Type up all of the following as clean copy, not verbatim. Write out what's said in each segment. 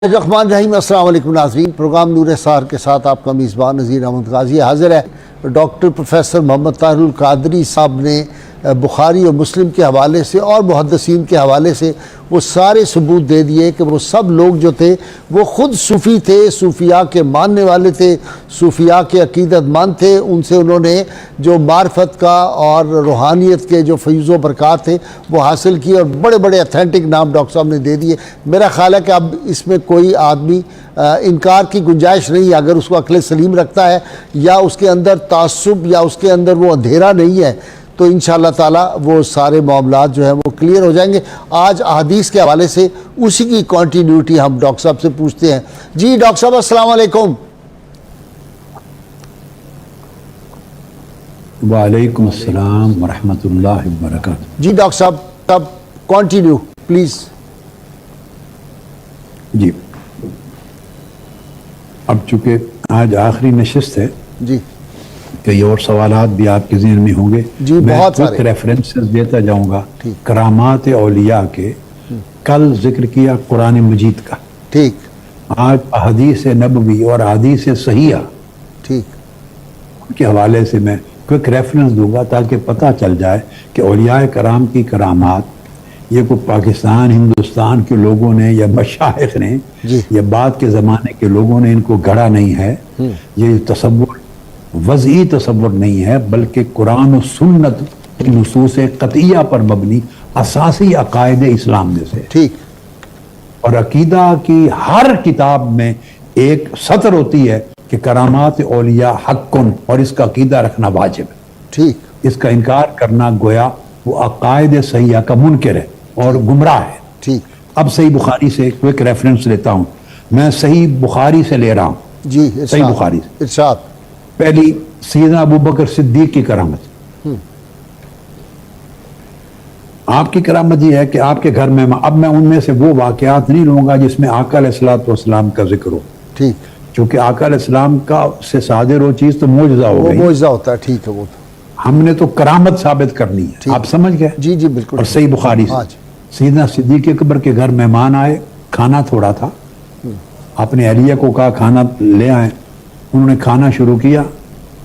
الرحمن الرحیم۔ السلام علیکم ناظرین، پروگرام نور سحر کے ساتھ آپ کا میزبان نذیر احمد غازی حاضر ہے۔ ڈاکٹر پروفیسر محمد طاہر القادری صاحب نے بخاری اور مسلم کے حوالے سے اور محدثین کے حوالے سے وہ سارے ثبوت دے دیے کہ وہ سب لوگ جو تھے وہ خود صوفی تھے، صوفیاء کے ماننے والے تھے، صوفیاء کے عقیدت مند تھے۔ ان سے انہوں نے جو معرفت کا اور روحانیت کے جو فیض و برکات تھے وہ حاصل کیے، اور بڑے بڑے اتھینٹک نام ڈاکٹر صاحب نے دے دیے۔ میرا خیال ہے کہ اب اس میں کوئی آدمی انکار کی گنجائش نہیں ہے، اگر اس کو عقل سلیم رکھتا ہے یا اس کے اندر تعصب یا اس کے اندر وہ اندھیرا نہیں ہے، تو انشاءاللہ تعالیٰ وہ سارے معاملات جو ہیں وہ کلیئر ہو جائیں گے۔ آج احادیث کے حوالے سے اسی کی کنٹینیوٹی ہم ڈاکٹر صاحب سے پوچھتے ہیں۔ جی ڈاکٹر صاحب السلام علیکم۔ وعلیکم السلام ورحمۃ اللہ وبرکاتہ۔ جی ڈاکٹر صاحب کنٹینیو پلیز۔ جی اب چونکہ آج آخری نشست ہے، جی کئی اور سوالات بھی آپ کے ذہن میں ہوں گے، جی میں بہت کچھ سارے ریفرنسز دیتا جاؤں گا۔ ٹھیک۔ کرامات اولیاء کے کل ذکر کیا قرآن مجید کا، ٹھیک آج احادیث نبوی اور احادیث صحیحہ ٹھیک کے حوالے سے میں کوئک ریفرنس دوں گا تاکہ پتہ چل جائے کہ اولیاء کرام کی کرامات یہ کوئی پاکستان ہندوستان کے لوگوں نے یا مشائخ نے جی یا بعد کے زمانے کے لوگوں نے ان کو گڑھا نہیں ہے۔ یہ تصور وضعی تصور نہیں ہے، بلکہ قرآن و سنت کی نصوص قطعیہ پر مبنی اساسی عقائد اسلام میں سے۔ ٹھیک اور عقیدہ کی ہر کتاب میں ایک سطر ہوتی ہے کہ کرامات اولیاء حقن، اور اس کا عقیدہ رکھنا واجب ہے۔ ٹھیک اس کا انکار کرنا گویا وہ عقائد صحیحہ کا منکر ہے اور گمراہ ہے۔ ٹھیک اب صحیح بخاری سے کوئک ریفرنس لیتا ہوں، میں صحیح بخاری سے لے رہا ہوں۔ جی صحیح بخاری سے ارشاد۔ پہلی سیدنا ابو بکر صدیق کی کرامت۔ آپ کی کرامت یہ ہے کہ آپ کے گھر میں، اب میں ان میں سے وہ واقعات نہیں لوں گا جس میں آقا علیہ الصلوۃ والسلام کا ذکر ہو، ٹھیک چونکہ آقا علیہ السلام کا سے صادر ہو چیز تو معجزہ ہو وہ گئی، معجزہ ہوتا ہے۔ ٹھیک ہے، وہ ہم نے تو کرامت ثابت کرنی ہے۔ ٹھیک۔ آپ سمجھ گئے؟ جی جی بالکل۔ اور صحیح بخاری سے آج سیدنا صدیق اکبر کے گھر مہمان آئے، کھانا تھوڑا تھا، اپنے اہلیہ کو کہا کھانا لے آئیں، انہوں نے کھانا شروع کیا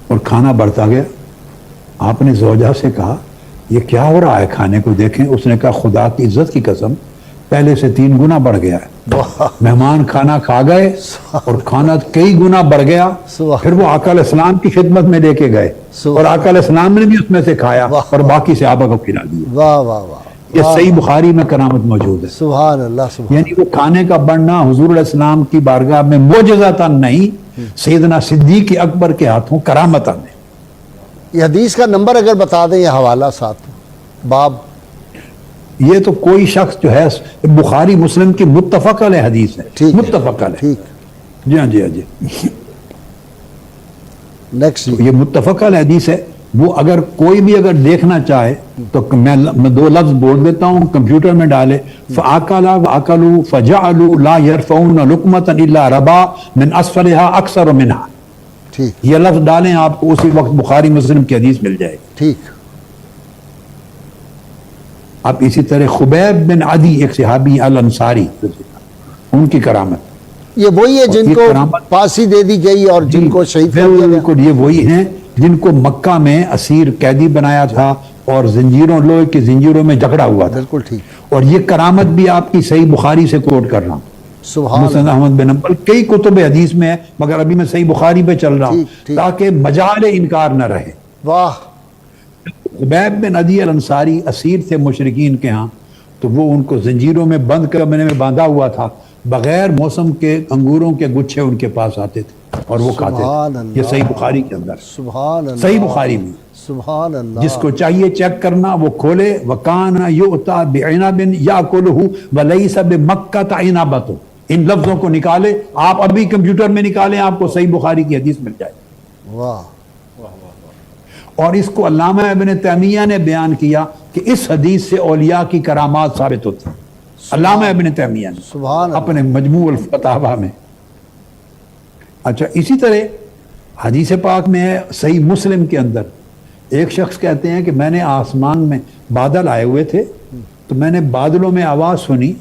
اور کھانا بڑھتا گیا۔ آپ نے زوجہ سے کہا یہ کیا ہو رہا ہے کھانے کو دیکھیں۔ اس نے کہا خدا کی عزت کی قسم پہلے سے 3 گنا بڑھ گیا ہے۔ مہمان کھانا کھا گئے اور کھانا کئی گنا بڑھ گیا، پھر وہ آقا علیہ السلام کی خدمت میں لے کے گئے اور آقا علیہ السلام نے بھی اس میں سے کھایا اور باقی صحابہ کو کھلا دیا۔ واہ واہ واہ، یہ صحیح بخاری میں کرامت موجود ہے۔ سبحان اللہ سبحان۔ یعنی وہ کھانے کا بڑھنا حضور علیہ السلام کی بارگاہ میں معجزاتاً نہیں، سیدنا صدیق اکبر کے ہاتھوں کرامتاً ہے۔ یہ حدیث کا نمبر اگر بتا دیں یا حوالہ ساتھ باب۔ یہ تو کوئی شخص جو ہے بخاری مسلم کی متفق علیہ حدیث ہے، ٹھیک متفق علیہ۔ ٹھیک جی ہاں جی ہاں جی، نیکسٹ۔ یہ متفق علیہ حدیث ہے۔ وہ اگر کوئی بھی اگر دیکھنا چاہے تو میں 2 لفظ بول دیتا ہوں، کمپیوٹر میں ڈالے، فَأَكَلَ وَأَكَلُوا فَجَعَلُوا لَا يَرْفَعُونَ لُقْمَةً إِلَّا رَبَا مِنْ أَسْفَلِهَا أَكْثَرُ مِنْهَا۔ ٹھیک یہ لفظ ڈالیں آپ کو اسی وقت بخاری مسلم کی حدیث مل جائے گی۔ ٹھیک۔ اب اسی طرح خبیب بن عدی ایک صحابی الانصاری، ان کی کرامت، یہ وہی ہے جن یہ کو کرامت- پھانسی دے دی گئی اور جن کو شہید کر دیا گیا۔ بالکل یہ وہی ہیں جن کو مکہ میں اسیر قیدی بنایا تھا اور زنجیروں، لوہے کی زنجیروں میں جکڑا ہوا تھا۔ بالکل ٹھیک۔ اور یہ کرامت بھی آپ کی صحیح بخاری سے کوٹ کر رہا ہوں۔ سبحان مسند احمد بن حنبل کئی کتب حدیث میں ہے، مگر ابھی میں صحیح بخاری پہ چل رہا ہوں ٹھیک، ٹھیک۔ تاکہ مجال انکار نہ رہے۔ واہ۔ خبیب بن عدی الانصاری اسیر تھے مشرکین کے ہاں، تو وہ ان کو زنجیروں میں بند کمرے میں باندھا ہوا تھا، بغیر موسم کے انگوروں کے گچھے ان کے پاس آتے تھے اور وہ کھاتے سبحان تھے۔ اللہ۔ یہ صحیح بخاری کے اندر، سبحان اللہ۔ صحیح بخاری میں، سبحان اللہ۔ جس کو چاہیے چیک کرنا وہ کھولے۔ وَكَانَ يُؤْتَى بِعِنَبٍ يَأْكُلُهُ وَلَيْسَ بِمَكَّةَ عِنَبَةٌ۔ ان لفظوں کو نکالے، آپ ابھی کمپیوٹر میں نکالیں، آپ کو صحیح بخاری کی حدیث مل جائے۔ واہ۔ اور اس کو علامہ ابن تیمیہ نے بیان کیا کہ اس حدیث سے اولیاء کی کرامات ثابت ہوتی ہیں، علامہ ابن تیمیہ نے سبحان اللہ۔ اپنے مجموع الفتاوی میں۔ اچھا اسی طرح حدیث پاک میں ہے صحیح مسلم کے اندر، ایک شخص کہتے ہیں کہ میں نے آسمان میں بادل آئے ہوئے تھے تو میں نے بادلوں میں آواز سنی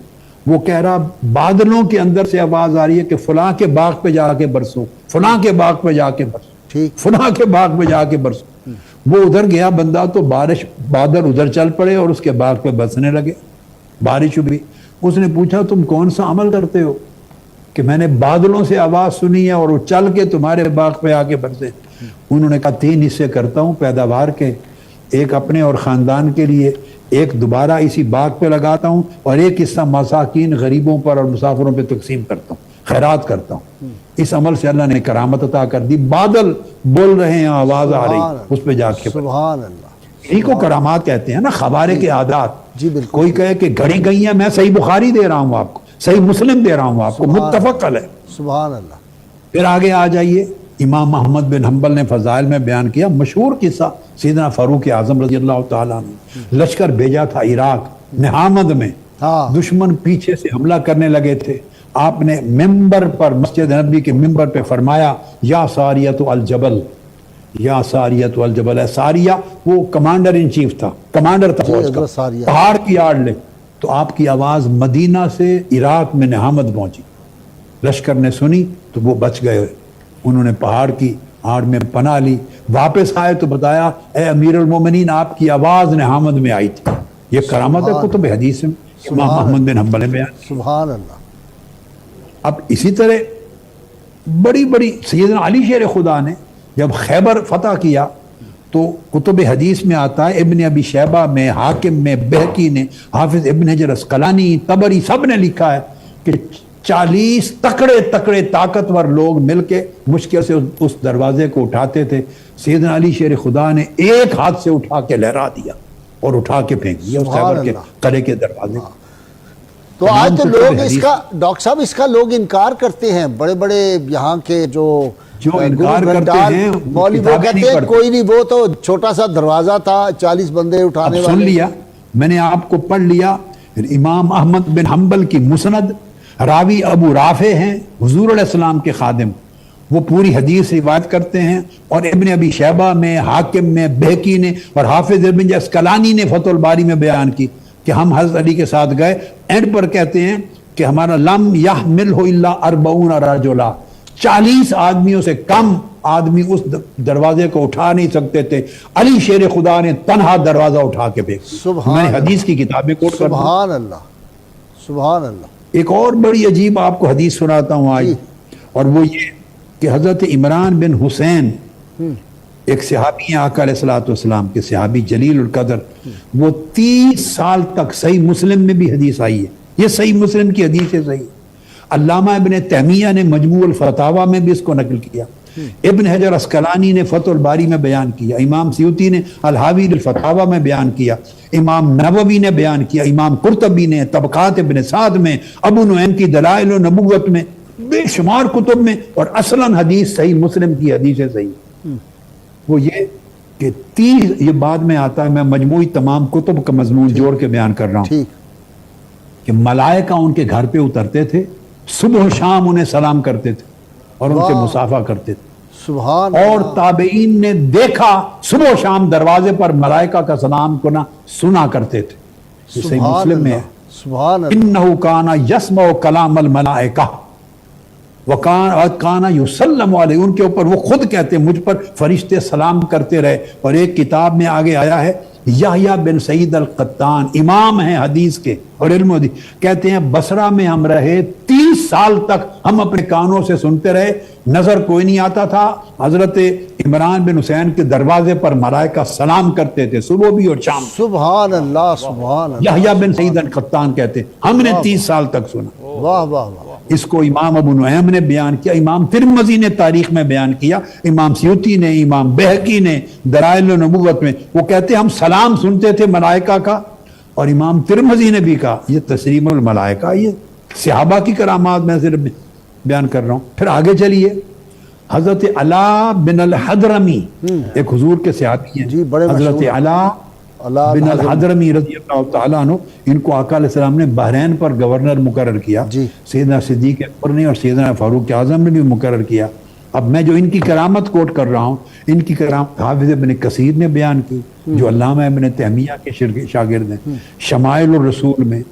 وہ کہہ رہا بادلوں کے اندر سے آواز آ رہی ہے کہ فلاں کے باغ پہ جا کے برسو، فلاں کے باغ پہ جا کے برسو، ٹھیک، فلاں کے باغ پہ جا کے برسو۔ وہ ادھر گیا بندہ تو بادل ادھر چل پڑے اور اس کے باغ پہ برسنے لگے، بارش ہوئی۔ اس نے پوچھا تم کون سا عمل کرتے ہو؟ کہ میں نے بادلوں سے آواز سنی ہے اور وہ چل کے تمہارے باغ پہ آ کے برسے۔ انہوں نے کہا 3 حصے کرتا ہوں پیداوار کے، ایک اپنے اور خاندان کے لیے، ایک دوبارہ اسی باغ پہ لگاتا ہوں، اور ایک حصہ مساکین غریبوں پر اور مسافروں پہ تقسیم کرتا ہوں، خیرات کرتا ہوں۔ اس عمل سے اللہ نے کرامت عطا کر دی، بادل بول رہے ہیں، آواز آ رہی، اس پہ جا کے سبحان اللہ، انہی کو کرامات کہتے ہیں نا، خوارق عادات۔ جی بالکل، کوئی کہے کہ گھڑی گئی ہے، میں صحیح بخاری دے رہا ہوں آپ کو، صحیح مسلم دے رہا ہوں آپ کو، متفق علیہ۔ سبحان اللہ، پھر آگے آ جائیے، امام محمد بن حنبل نے فضائل میں بیان کیا مشہور قصہ، سیدنا فاروق اعظم رضی اللہ تعالیٰ عنہ لشکر بھیجا تھا عراق نہامد میں، ہاں، دشمن پیچھے سے حملہ کرنے لگے تھے، آپ نے ممبر پر، مسجد نبی کے ممبر پہ فرمایا یا ساریۃ الجبل، یا ساریۃ الجبل۔ ہے ساریہ وہ کمانڈر ان چیف تھا، کمانڈر تھا فوج کا، حضرت ساریہ، پہاڑ کی آڑ لے۔ تو آپ کی آواز مدینہ سے عراق میں نہامد پہنچی، لشکر نے سنی تو وہ بچ گئے، انہوں نے پہاڑ کی آڑ میں پناہ لی، واپس آئے تو بتایا اے امیر المومنین آپ کی آواز نہامد میں آئی تھی۔ یہ کرامت ہے کتب حدیث میں امام محمد بن حنبل نے بیان۔ سبحان اللہ۔ اب اسی طرح بڑی بڑی سیدنا علی شیر خدا نے جب خیبر فتح کیا تو کتب حدیث میں آتا ہے، ابن ابی شیبہ میں، حاکم میں، بہقی نے، حافظ ابن حجر اسقلانی، طبری، سب نے لکھا ہے کہ 40 تکڑے تکڑے طاقتور لوگ مل کے مشکل سے اس دروازے کو اٹھاتے تھے، سیدنا علی شیر خدا نے ایک ہاتھ سے اٹھا کے لہرا دیا اور اٹھا کے پھینک دیا اس خیبر کے قلعے کے دروازے کو۔ تو آج تو لوگ اس کا، ڈاکٹر صاحب اس کا لوگ انکار کرتے ہیں، بڑے بڑے یہاں کے جو انکار کرتے ہیں مولوی، وہ کہتے ہیں کوئی نہیں، وہ تو چھوٹا سا دروازہ تھا 40 بندے اٹھانے والے۔ سن لیا، میں نے آپ کو پڑھ لیا، امام احمد بن حنبل کی مسند، راوی ابو رافع ہیں حضور علیہ السلام کے خادم، وہ پوری حدیث روایت کرتے ہیں، اور ابن ابی شیبہ میں، حاکم میں، بہقی نے اور حافظ ابن اسقلانی نے فتح الباری میں بیان کی کہ ہم حضرت علی کے ساتھ گئے، اینڈ پر کہتے ہیں کہ ہمارا لم یحملہ الا 40 رجلا، 40 آدمیوں سے کم آدمی اس دروازے کو اٹھا نہیں سکتے تھے، علی شیر خدا نے تنہا دروازہ اٹھا کے پھینک دیا۔ میں نے حدیث کی کتابیں کوٹ کر دوں۔ سبحان اللہ، سبحان اللہ۔ ایک اور بڑی عجیب آپ کو حدیث سناتا ہوں آج، اور وہ یہ کہ حضرت عمران بن حسین ایک صحابی ہیں آقا علیہ الصلوۃ والسلام کے، صحابی جلیل القدر، وہ 30 سال تک صحیح مسلم میں بھی حدیث آئی ہے، یہ صحیح مسلم کی حدیث ہے صحیح۔ علامہ ابن تیمیہ نے مجموع الفتاوی میں بھی اس کو نقل کیا، ابن حجر اسقلانی نے فتح الباری میں بیان کیا، امام سیوطی نے الحاوی الفتاوی میں بیان کیا، امام نووی نے بیان کیا، امام قرطبی نے طبقات ابن سعد میں، ابو نعیم کی دلائل النبوت میں، بے شمار کتب میں، اور اصلاً حدیث صحیح مسلم کی حدیث ہے صحیح۔ وہ یہ کہ 30، یہ بعد میں آتا ہے، میں مجموعی تمام کتب کا مضمون جوڑ کے بیان کر رہا ہوں کہ ملائکہ ان کے گھر پہ اترتے تھے، صبح و شام انہیں سلام کرتے تھے اور ان سے مصافحہ کرتے تھے، سبحان اور تابعین نے دیکھا صبح و شام دروازے پر ملائکہ کا سلام کو سنا کرتے تھے، یہ صحیح مسلم میں ہے۔ سبحان اللہ، انہو کانا یسمع کلام الملائکہ وکانا یسلم علیہ، ان کے اوپر وہ خود کہتے ہیں مجھ پر فرشتے سلام کرتے رہے۔ اور ایک کتاب میں آگے آیا ہے، یحییٰ بن سعید القطان امام ہیں حدیث کے اور علم حدیث، کہتے ہیں بصرہ میں ہم رہے 30 سال تک، ہم اپنے کانوں سے سنتے رہے، نظر کوئی نہیں آتا تھا، حضرت عمران بن حسین کے دروازے پر ملائکہ سلام کرتے تھے صبح بھی اور شام۔ سبحان اللہ، سبحان اللہ، یحییٰ بن سعید القطان کہتے ہیں ہم نے 30 سال تک سنا۔ واہ واہ واہ۔ اس کو امام ابو نعیم نے بیان کیا، امام ترمذی نے تاریخ میں بیان کیا، امام سیوطی نے، امام بہقی نے دلائل النبوت میں، وہ کہتے ہیں ہم سلام سنتے تھے ملائکہ کا۔ اور امام ترمذی نے بھی کہا یہ تسلیم الملائکہ، یہ صحابہ کی کرامات میں صرف بیان کر رہا ہوں۔ پھر آگے چلیے، حضرت علا بن الحضرمی ایک حضور کے صحابی ہیں، حضرت علا بن الحضرمی رضی اللہ تعالیٰ عنہ، ان کو آقا علیہ السلام نے بحرین پر گورنر مقرر کیا، سیدنا صدیق اکبر نے اور سیدنا فاروق اعظم نے بھی مقرر کیا۔ اب میں جو ان کی کرامت کوٹ کر رہا ہوں، ان کی کرامت حافظ ابن کثیر نے بیان کی جو علامہ ابن تیمیہ کے شاگرد ہیں، شمائل الرسول میں،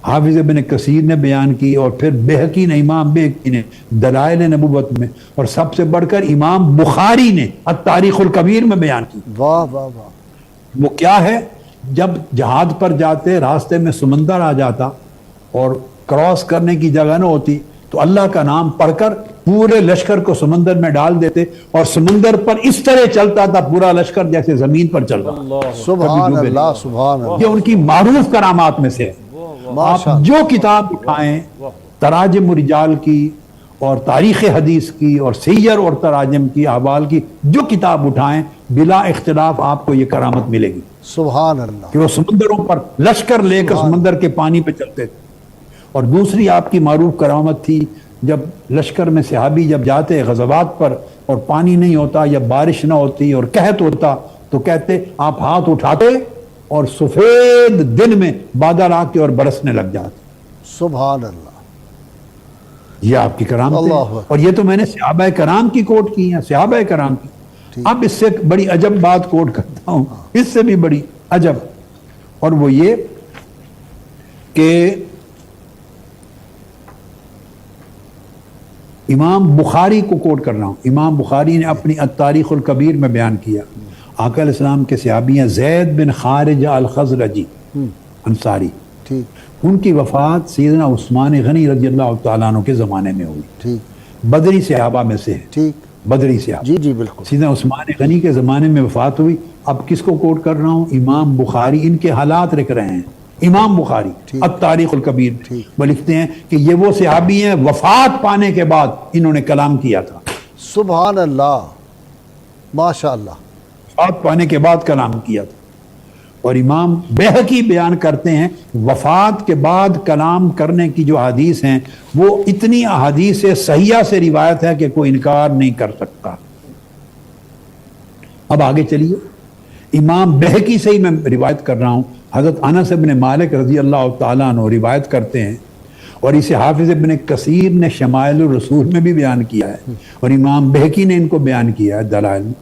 حافظ ابن کثیر نے بیان کی، اور پھر بہقی نے، امام بہقی نے دلائل نبوت میں، اور سب سے بڑھ کر امام بخاری نے التاریخ الکبیر میں بیان کی۔ واہ واہ واہ، وہ کیا ہے؟ جب جہاد پر جاتے راستے میں سمندر آ جاتا اور کراس کرنے کی جگہ نہ ہوتی تو اللہ کا نام پڑھ کر پورے لشکر کو سمندر میں ڈال دیتے، اور سمندر پر اس طرح چلتا تھا پورا لشکر جیسے زمین پر چل رہا۔ سبحان اللہ سبحان اللہ، یہ ان کی معروف کرامات میں سے ہے۔ آپ جو کتاب اٹھائیں تراجم رجال کی اور تاریخ حدیث کی اور سیر اور تراجم کی، احوال کی، جو کتاب اٹھائیں بلا اختلاف آپ کو یہ کرامت ملے گی سبحان اللہ، کہ وہ سمندروں پر لشکر لے کر سمندر کے پانی پہ چلتے تھے۔ اور دوسری آپ کی معروف کرامت تھی، جب لشکر میں صحابی جب جاتے غزوات پر اور پانی نہیں ہوتا یا بارش نہ ہوتی اور قحط ہوتا تو کہتے آپ ہاتھ اٹھاتے اور سفید دن میں بادل آ کے اور برسنے لگ جاتے۔ سبحان اللہ، یہ آپ کی کرامت اللہ ہے۔ اکبر۔ اور یہ تو میں نے صحابہ کرام کی کوٹ کی ہیں، صحابہ کرام کی۔ اب اس سے بڑی عجب بات کوٹ کرتا ہوں، اس سے بھی بڑی عجب، اور وہ یہ کہ امام بخاری کو کوٹ کر رہا ہوں۔ امام بخاری نے اپنی التاریخ الکبیر میں بیان کیا، آقا علیہ السلام کے صحابی ہیں زید بن خارجہ الخزرجی انصاری، ٹھیک ان کی وفات سیدنا عثمان غنی رضی اللہ تعالیٰ عنہ کے زمانے میں ہوئی، ٹھیک بدری صحابہ میں سے ہے، ٹھیک، بدری صحابہ، جی جی بالکل، سیدنا عثمان غنی کے زمانے میں وفات ہوئی۔ اب کس کو کوٹ کر رہا ہوں؟ امام بخاری ان کے حالات لکھ رہے ہیں۔ امام بخاری التاریخ الکبیر وہ لکھتے ہیں کہ یہ وہ صحابی ہیں وفات پانے کے بعد انہوں نے کلام کیا تھا، سبحان اللہ، ماشاء اللہ، وفات پانے کے بعد کلام کیا تھا۔ اور امام بہقی بیان کرتے ہیں وفات کے بعد کلام کرنے کی جو احادیث ہیں وہ اتنی احادیث صحیحہ سے روایت ہے کہ کوئی انکار نہیں کر سکتا۔ اب آگے چلیے، امام بہقی سے ہی میں روایت کر رہا ہوں، حضرت انس بن مالک رضی اللہ تعالیٰ عنہ روایت کرتے ہیں، اور اسے حافظ ابن کثیر نے شمائل الرسول میں بھی بیان کیا ہے، اور امام بہقی نے ان کو بیان کیا ہے دلائل میں۔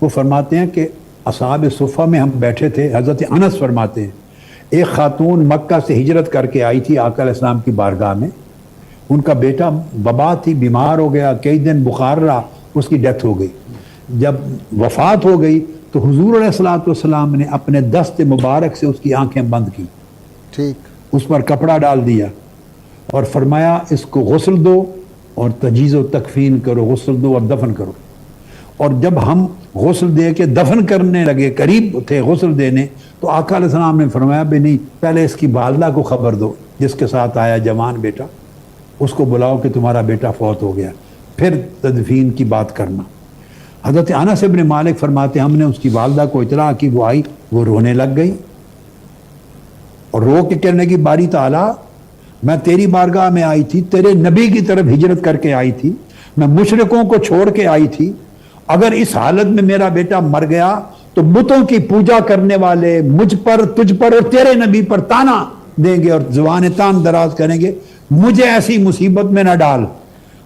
وہ فرماتے ہیں کہ اصحاب صفہ میں ہم بیٹھے تھے، حضرت انس فرماتے ہیں ایک خاتون مکہ سے ہجرت کر کے آئی تھی آقا علیہ السلام کی بارگاہ میں، ان کا بیٹا وبا تھی، بیمار ہو گیا، کئی دن بخار رہا، اس کی ڈیتھ ہو گئی۔ جب وفات ہو گئی تو حضور علیہ الصلوۃ والسلام نے اپنے دست مبارک سے اس کی آنکھیں بند کی، ٹھیک، اس پر کپڑا ڈال دیا اور فرمایا اس کو غسل دو اور تجہیز و تکفین کرو، غسل دو اور دفن کرو۔ اور جب ہم غسل دے کے دفن کرنے لگے، قریب تھے غسل دینے، تو آقا علیہ السلام نے فرمایا بھی نہیں، پہلے اس کی والدہ کو خبر دو جس کے ساتھ آیا جوان بیٹا، اس کو بلاؤ کہ تمہارا بیٹا فوت ہو گیا، پھر تدفین کی بات کرنا۔ حضرت انس بن مالک فرماتے ہم نے اس کی والدہ کو اطلاع کی، وہ آئی، وہ رونے لگ گئی اور رو کے کہنے کی باری تعالیٰ میں تیری بارگاہ میں آئی تھی، تیرے نبی کی طرف ہجرت کر کے آئی تھی، میں مشرکوں کو چھوڑ کے آئی تھی، اگر اس حالت میں میرا بیٹا مر گیا تو بتوں کی پوجا کرنے والے مجھ پر، تجھ پر اور تیرے نبی پر تانا دیں گے اور زبان تان دراز کریں گے، مجھے ایسی مصیبت میں نہ ڈال۔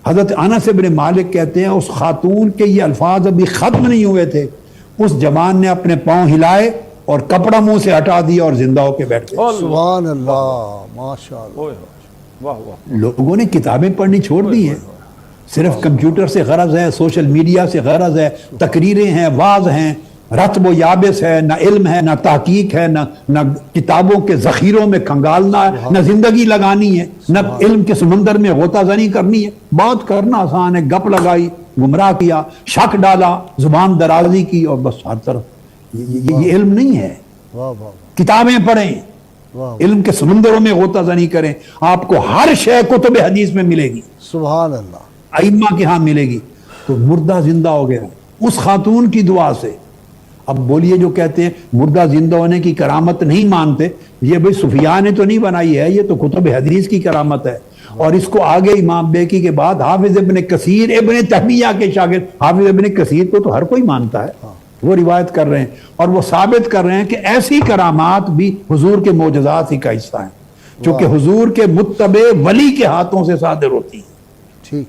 حضرت انس بن مالک کہتے ہیں اس خاتون کے یہ الفاظ ابھی ختم نہیں ہوئے تھے، اس جوان نے اپنے پاؤں ہلائے اور کپڑا منہ سے ہٹا دیا اور زندہ ہو کے بیٹھ گئے۔ سبحان اللہ، ماشاء اللہ، لوگوں نے کتابیں پڑھنی چھوڑ دی ہیں، صرف کمپیوٹر سے غرض ہے، سوشل میڈیا سے غرض ہے، تقریریں ہیں، واعظ ہیں، رتب و یابس ہے، نہ علم ہے، نہ تحقیق ہے، نہ کتابوں کے ذخیروں میں کھنگالنا ہے، نہ زندگی لگانی ہے، نہ علم کے سمندر میں غوطہ زنی کرنی ہے۔ بات کرنا آسان ہے، گپ لگائی، گمراہ کیا، شک ڈالا، زبان درازی کی، اور بس ہر طرف یہ علم نہیں ہے۔ کتابیں پڑھیں، علم کے سمندروں میں غوطہ زنی کریں، آپ کو ہر شے کتب حدیث میں ملے گی، سبحان اللہ، ائمہ کے ہاں ملے گی۔ تو مردہ زندہ ہو گیا اس خاتون کی دعا سے۔ اب بولیے جو کہتے ہیں مردہ زندہ ہونے کی کرامت نہیں مانتے، یہ بھئی صوفیاء نے تو نہیں بنائی ہے، یہ تو کتب حدیث کی کرامت ہے۔ اور اس کو آگے امام بیکی کے بعد حافظ ابن کثیر ابن تیمیہ کے شاگرد، حافظ ابن کثیر کو تو ہر کوئی مانتا ہے، وہ روایت کر رہے ہیں اور وہ ثابت کر رہے ہیں کہ ایسی کرامات بھی حضور کے معجزات ہی کا حصہ ہیں، چونکہ حضور کے متبع ولی کے ہاتھوں سے صادر ہوتی ہیں۔ ٹھیک،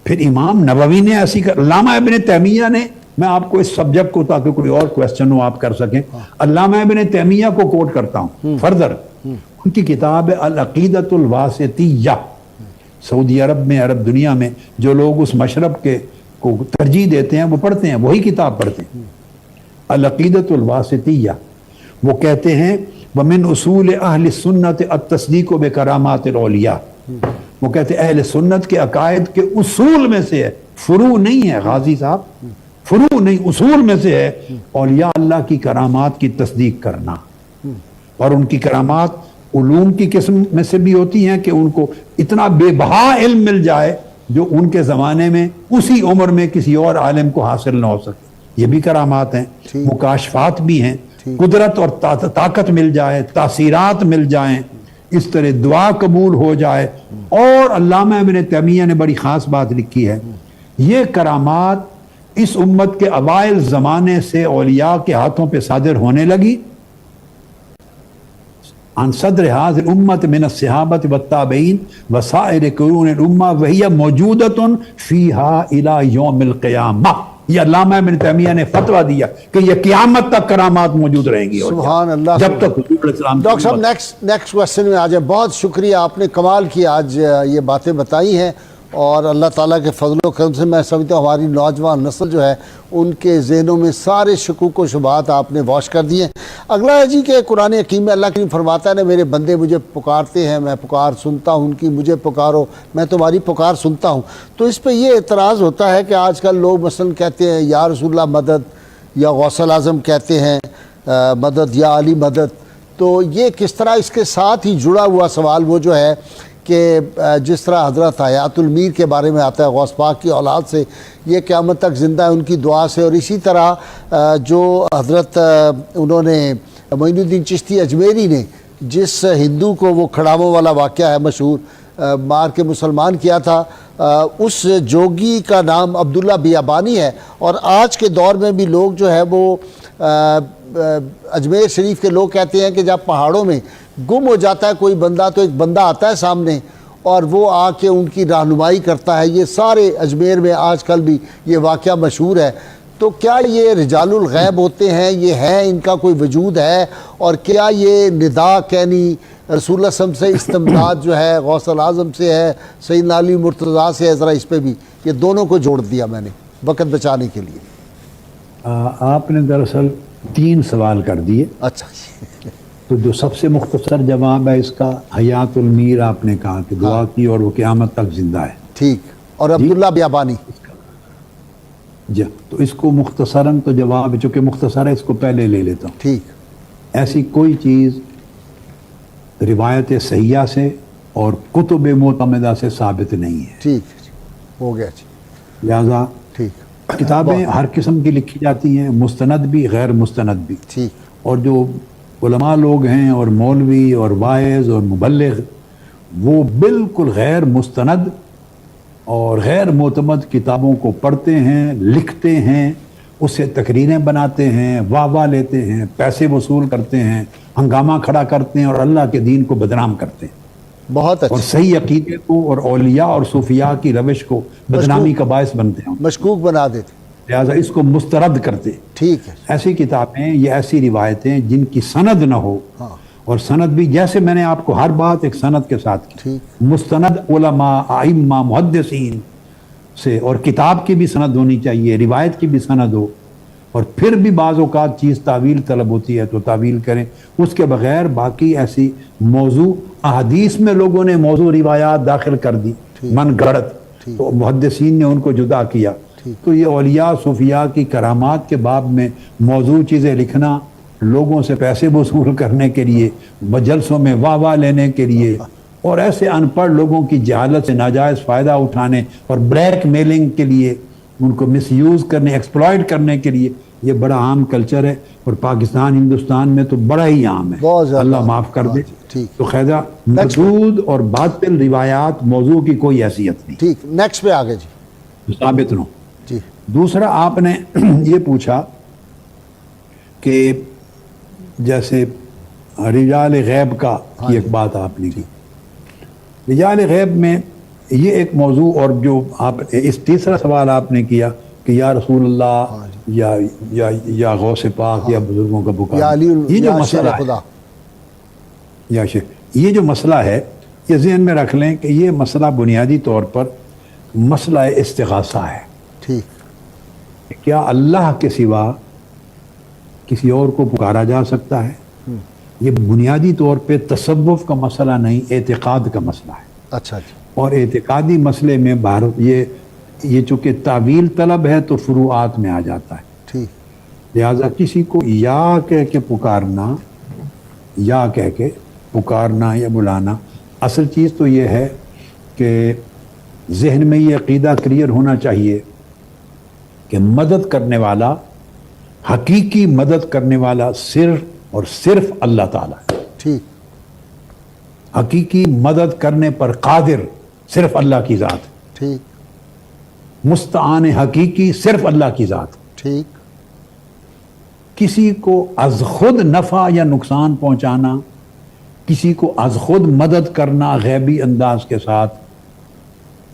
پھر امام نووی نے ایسی علامہ ابن تیمیہ نے، میں آپ کو اس سبجیکٹ کو تاکہ کوئی اور کویسچن ہو آپ کر سکیں، علامہ ابن تیمیہ کو کوٹ کرتا ہوں فردر، ان کی کتاب ہے العقیدۃ الواسطیہ. سعودی عرب میں، عرب دنیا میں جو لوگ اس مشرب کے کو ترجیح دیتے ہیں وہ پڑھتے ہیں، وہی کتاب پڑھتے ہیں. العقیدۃ الواسطیہ. وہ کہتے ہیں ومن اصول اہل سنت التصدیق بکرامات الاولیاء. وہ کہتے ہیں اہل سنت کے عقائد کے اصول میں سے ہے، فروع نہیں ہے غازی صاحب، فروع نہیں، اصول میں سے ہے اولیاء اللہ کی کرامات کی تصدیق کرنا. اور ان کی کرامات علوم کی قسم میں سے بھی ہوتی ہیں کہ ان کو اتنا بے بہا علم مل جائے جو ان کے زمانے میں اسی عمر میں کسی اور عالم کو حاصل نہ ہو سکے، یہ بھی کرامات ہیں. مکاشفات بھی ہیں، قدرت اور طاقت مل جائے، تاثیرات مل جائیں، اس طرح دعا قبول ہو جائے. اور علامہ ابن تیمیہ نے بڑی خاص بات لکھی ہے، یہ کرامات اس امت کے اوائل زمانے سے اولیاء کے ہاتھوں پہ صادر ہونے لگی. عن صدر هذه الامه من الصحابه والتابعين وسائر قرون الامه وهي موجوده فيها الى يوم القيامه. یہ علامہ ابن تیمیہ نے فتویٰ دیا کہ یہ قیامت تک کرامات موجود رہیں گی. سبحان اللہ. جب تک حضور علیہ السلام. ڈاکٹر صاحب نیکسٹ کوشچن میں آ جائیں. بہت شکریہ، آپ نے کمال کیا، آج یہ باتیں بتائی ہیں اور اللہ تعالیٰ کے فضل و کرم سے میں سمجھتا ہوں ہماری نوجوان نسل جو ہے ان کے ذہنوں میں سارے شکوک و شبہات آپ نے واش کر دیے. اگلا ہے جی کہ قرآن حکیم میں اللہ کریم فرماتا ہے نا، میرے بندے مجھے پکارتے ہیں، میں پکار سنتا ہوں ان کی، مجھے پکارو میں تمہاری پکار سنتا ہوں. تو اس پہ یہ اعتراض ہوتا ہے کہ آج کل لوگ مثلا کہتے ہیں یا رسول اللہ مدد، یا غوث الاعظم کہتے ہیں مدد، یا علی مدد. تو یہ کس طرح اس کے ساتھ ہی جڑا ہوا سوال وہ جو ہے کہ جس طرح حضرت حیات المیر کے بارے میں آتا ہے غوث پاک کی اولاد سے یہ قیامت تک زندہ ہے ان کی دعا سے، اور اسی طرح جو حضرت انہوں نے معین الدین چشتی اجمیری نے جس ہندو کو وہ کھڑاووں والا واقعہ ہے مشہور مار کے مسلمان کیا تھا، اس جوگی کا نام عبداللہ بیابانی ہے. اور آج کے دور میں بھی لوگ جو ہے وہ اجمیر شریف کے لوگ کہتے ہیں کہ جب پہاڑوں میں گم ہو جاتا ہے کوئی بندہ تو ایک بندہ آتا ہے سامنے اور وہ آ کے ان کی رہنمائی کرتا ہے. یہ سارے اجمیر میں آج کل بھی یہ واقعہ مشہور ہے. تو کیا یہ رجال الغیب ہوتے ہیں، یہ ہے، ان کا کوئی وجود ہے؟ اور کیا یہ ندا کہنی رسول اللہ صلی اللہ علیہ وسلم سے استمداد جو ہے غوث الاعظم سے ہے، سیدنا علی مرتضیٰ سے ہے؟ ذرا اس پہ بھی یہ دونوں کو جوڑ دیا میں نے وقت بچانے کے لیے. آپ نے دراصل 3 سوال کر دیے. اچھا تو جو سب سے مختصر جواب ہے اس کا، حیات المیر آپ نے کہا کہ دعا کی اور وہ قیامت تک زندہ ہے. ٹھیک. اور عبداللہ بیابانی جی، تو اس کو مختصراً تو جواب چونکہ مختصر ہے اس کو پہلے لے لیتا ہوں. ٹھیک. ایسی کوئی چیز روایت صحیحہ سے اور کتب معتمدہ سے ثابت نہیں ہے. ٹھیک ہو گیا جی. لہذا ٹھیک. کتابیں ہر قسم کی لکھی جاتی ہیں، مستند بھی غیر مستند بھی. ٹھیک. اور جو علماء لوگ ہیں اور مولوی اور واعظ اور مبلغ وہ بالکل غیر مستند اور غیر معتمد کتابوں کو پڑھتے ہیں، لکھتے ہیں، اس سے تقریریں بناتے ہیں، واہ لیتے ہیں، پیسے وصول کرتے ہیں، ہنگامہ کھڑا کرتے ہیں اور اللہ کے دین کو بدنام کرتے ہیں. بہت اچھا. اور صحیح عقیدے کو اور اولیاء اور صوفیاء کی روش کو بدنامی کا باعث بنتے ہیں، مشکوک بنا دیتے. لہٰذا اس کو مسترد کرتے. ٹھیک ہے. ایسی کتابیں یا ایسی روایتیں جن کی سند نہ ہو، ہاں. اور سند بھی جیسے میں نے آپ کو ہر بات ایک سند کے ساتھ کی، ٹھیک. مستند علماء ائمہ محدثین سے، اور کتاب کی بھی سند ہونی چاہیے، روایت کی بھی سند ہو. اور پھر بھی بعض اوقات چیز تعویل طلب ہوتی ہے تو تعویل کریں، اس کے بغیر باقی ایسی موضوع احادیث میں لوگوں نے موضوع روایات داخل کر دی من گھڑت، تو محدثین نے ان کو جدا کیا. تو یہ اولیاء صوفیاء کی کرامات کے باب میں موضوع چیزیں لکھنا لوگوں سے پیسے وصول کرنے کے لیے، جلسوں میں واہ لینے کے لیے، اور ایسے ان پڑھ لوگوں کی جہالت سے ناجائز فائدہ اٹھانے اور بلیک میلنگ کے لیے، ان کو مس یوز کرنے، ایکسپلائٹ کرنے کے لیے، یہ بڑا عام کلچر ہے. اور پاکستان ہندوستان میں تو بڑا ہی عام ہے، اللہ معاف کر دے. تو خیدہ مردود اور باطل روایات موضوع کی کوئی حیثیت نہیں. ٹھیک. نیکسٹ پہ آگے جی. ثابت نو. جی. دوسرا آپ نے یہ پوچھا کہ جیسے رجال غیب کا کی ایک بات آپ نے کی. رجال غیب میں یہ ایک موضوع، اور جو آپ اس تیسرا سوال آپ نے کیا کہ یا رسول اللہ یا غوث پاک یا بزرگوں کا پکار، یہ جو مسئلہ ہے یا یہ جو مسئلہ ہے یہ ذہن میں رکھ لیں کہ یہ مسئلہ بنیادی طور پر مسئلہ استغاثہ ہے. ٹھیک. کیا اللہ کے سوا کسی اور کو پکارا جا سکتا ہے؟ یہ بنیادی طور پہ تصوف کا مسئلہ نہیں، اعتقاد کا مسئلہ ہے. اچھا جی. اور اعتقادی مسئلے میں یہ چونکہ تعویل طلب ہے تو فروعات میں آ جاتا ہے. ٹھیک. لہٰذا کسی کو یا کہہ کے پکارنا یا بلانا، اصل چیز تو یہ ہے کہ ذہن میں یہ عقیدہ کلیئر ہونا چاہیے کہ مدد کرنے والا، حقیقی مدد کرنے والا صرف اور صرف اللہ تعالیٰ ہے. ٹھیک. حقیقی مدد کرنے پر قادر صرف اللہ کی ذات. ٹھیک. مستعان حقیقی صرف اللہ کی ذات. ٹھیک. کسی کو از خود نفع یا نقصان پہنچانا، کسی کو از خود مدد کرنا غیبی انداز کے ساتھ،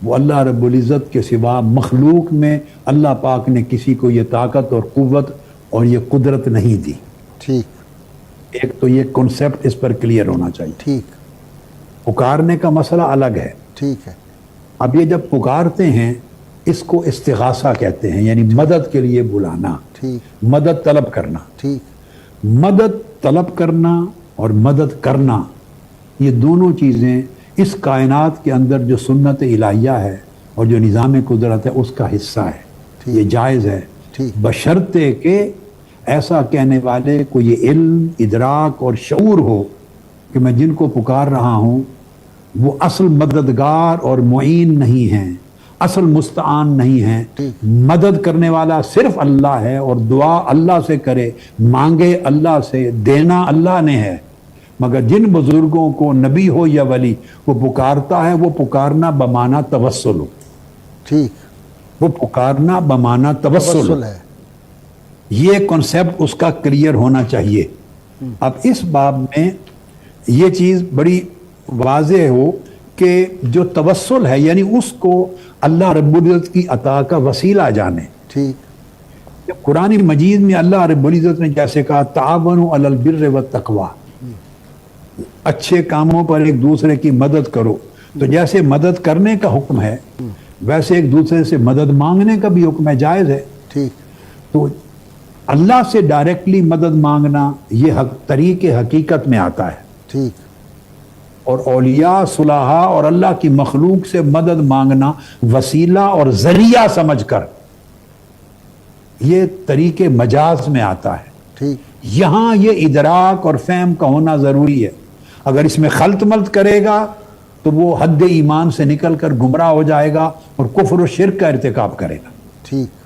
وہ اللہ رب العزت کے سوا مخلوق میں اللہ پاک نے کسی کو یہ طاقت اور قوت اور یہ قدرت نہیں دی. ٹھیک. ایک تو یہ کنسپٹ اس پر کلیئر ہونا چاہیے. ٹھیک. پکارنے کا مسئلہ الگ ہے. ٹھیک ہے. اب یہ جب پکارتے ہیں اس کو استغاثہ کہتے ہیں، یعنی مدد کے لیے بلانا. ٹھیک. مدد طلب کرنا. ٹھیک. مدد طلب کرنا اور مدد کرنا، یہ دونوں چیزیں اس کائنات کے اندر جو سنت الہیہ ہے اور جو نظام قدرت ہے اس کا حصہ ہے. ٹھیک. یہ جائز ہے، ٹھیک. بشرطے کہ ایسا کہنے والے کو یہ علم، ادراک اور شعور ہو کہ میں جن کو پکار رہا ہوں وہ اصل مددگار اور معین نہیں ہیں، اصل مستعان نہیں ہیں. ٹھیک. مدد کرنے والا صرف اللہ ہے اور دعا اللہ سے کرے، مانگے اللہ سے، دینا اللہ نے ہے. مگر جن بزرگوں کو نبی ہو یا ولی وہ پکارتا ہے، وہ پکارنا بمانا توسل ہو. ٹھیک. وہ پکارنا بمانا توسل توسل ہے. یہ کنسپٹ اس کا کلیئر ہونا چاہیے. اب اس باب میں یہ چیز بڑی واضح ہو کہ جو توسل ہے یعنی اس کو اللہ رب العزت کی عطا کا وسیلہ جانے. ٹھیک. قرآن مجید میں اللہ رب العزت نے جیسے کہا تعاونوا علی البر والتقوی، اچھے کاموں پر ایک دوسرے کی مدد کرو، تو جیسے مدد کرنے کا حکم ہے ویسے ایک دوسرے سے مدد مانگنے کا بھی حکم ہے، جائز ہے. ٹھیک. تو اللہ سے ڈائریکٹلی مدد مانگنا یہ طریق حقیقت میں آتا ہے. ٹھیک. اور اولیاء، صلحاء اور اللہ کی مخلوق سے مدد مانگنا وسیلہ اور ذریعہ سمجھ کر یہ طریق مجاز میں آتا ہے. ٹھیک. یہاں یہ ادراک اور فہم کا ہونا ضروری ہے. اگر اس میں خلط ملط کرے گا تو وہ حد ایمان سے نکل کر گمراہ ہو جائے گا اور کفر و شرک کا ارتکاب کرے گا. ٹھیک.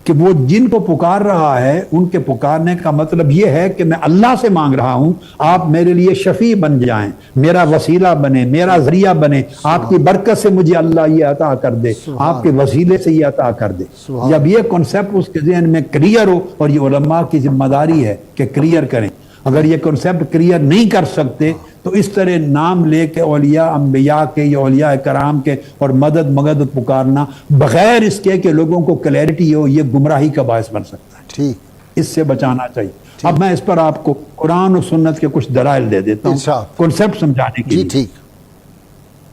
کہ وہ جن کو پکار رہا ہے ان کے پکارنے کا مطلب یہ ہے کہ میں اللہ سے مانگ رہا ہوں، آپ میرے لیے شفیع بن جائیں، میرا وسیلہ بنے، میرا ذریعہ بنے، آپ کی برکت سے مجھے اللہ یہ عطا کر دے، آپ کے وسیلے سے یہ عطا کر دے. جب یہ کنسپٹ اس کے ذہن میں کلیئر ہو، اور یہ علماء کی ذمہ داری ہے کہ کلیئر کریں. اگر یہ کنسپٹ کلیئر نہیں کر سکتے تو اس طرح نام لے کے اولیاء انبیاء کے یا اولیاء کرام کے اور مدد مدد پکارنا بغیر اس کے کہ لوگوں کو کلیئرٹی ہو، یہ گمراہی کا باعث بن سکتا ہے. ٹھیک. اس سے بچانا چاہیے. اب میں اس پر آپ کو قرآن و سنت کے کچھ دلائل دے دیتا ہوں کنسپٹ سمجھانے کے جی. لیے. ٹھیک.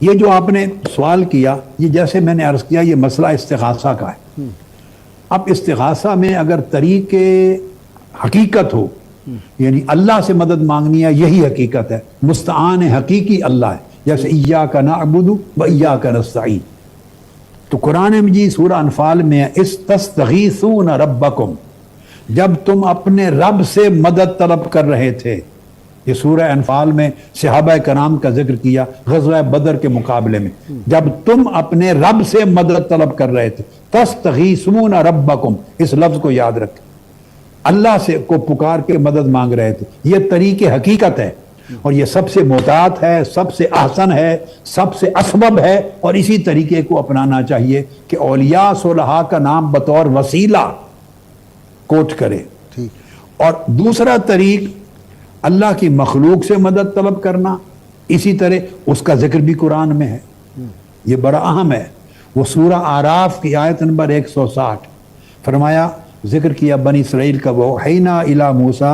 یہ جو آپ نے سوال کیا، یہ جیسے میں نے عرض کیا یہ مسئلہ استغاثہ کا ہے. اب استغاثہ میں اگر طریق حقیقت ہو، یعنی اللہ سے مدد مانگنی ہے، یہی حقیقت ہے. مستعان حقیقی اللہ ہے، جیسے ایاک نعبد و ایاک نستعین. تو قرآن مجید سورہ انفال میں استستغیثون ربکم، جب تم اپنے رب سے مدد طلب کر رہے تھے. یہ سورہ انفال میں صحابہ کرام کا ذکر کیا غزوہ بدر کے مقابلے میں. جب تم اپنے رب سے مدد طلب کر رہے تھے، تستغیثون ربکم، اس لفظ کو یاد رکھیں. اللہ سے کو پکار کے مدد مانگ رہے تھے. یہ طریق حقیقت ہے اور یہ سب سے محتاط ہے، سب سے احسن ہے، سب سے اسبب ہے. اور اسی طریقے کو اپنانا چاہیے کہ اولیاء صلحاء کا نام بطور وسیلہ کوٹ کرے. ٹھیک. اور دوسرا طریق اللہ کی مخلوق سے مدد طلب کرنا، اسی طرح اس کا ذکر بھی قرآن میں ہے. یہ بڑا اہم ہے. وہ سورہ آراف کی آیت نمبر 160 فرمایا، ذکر کیا بنی اسرائیل کا، وَأَوْحَيْنَا إِلَى مُوسَىٰ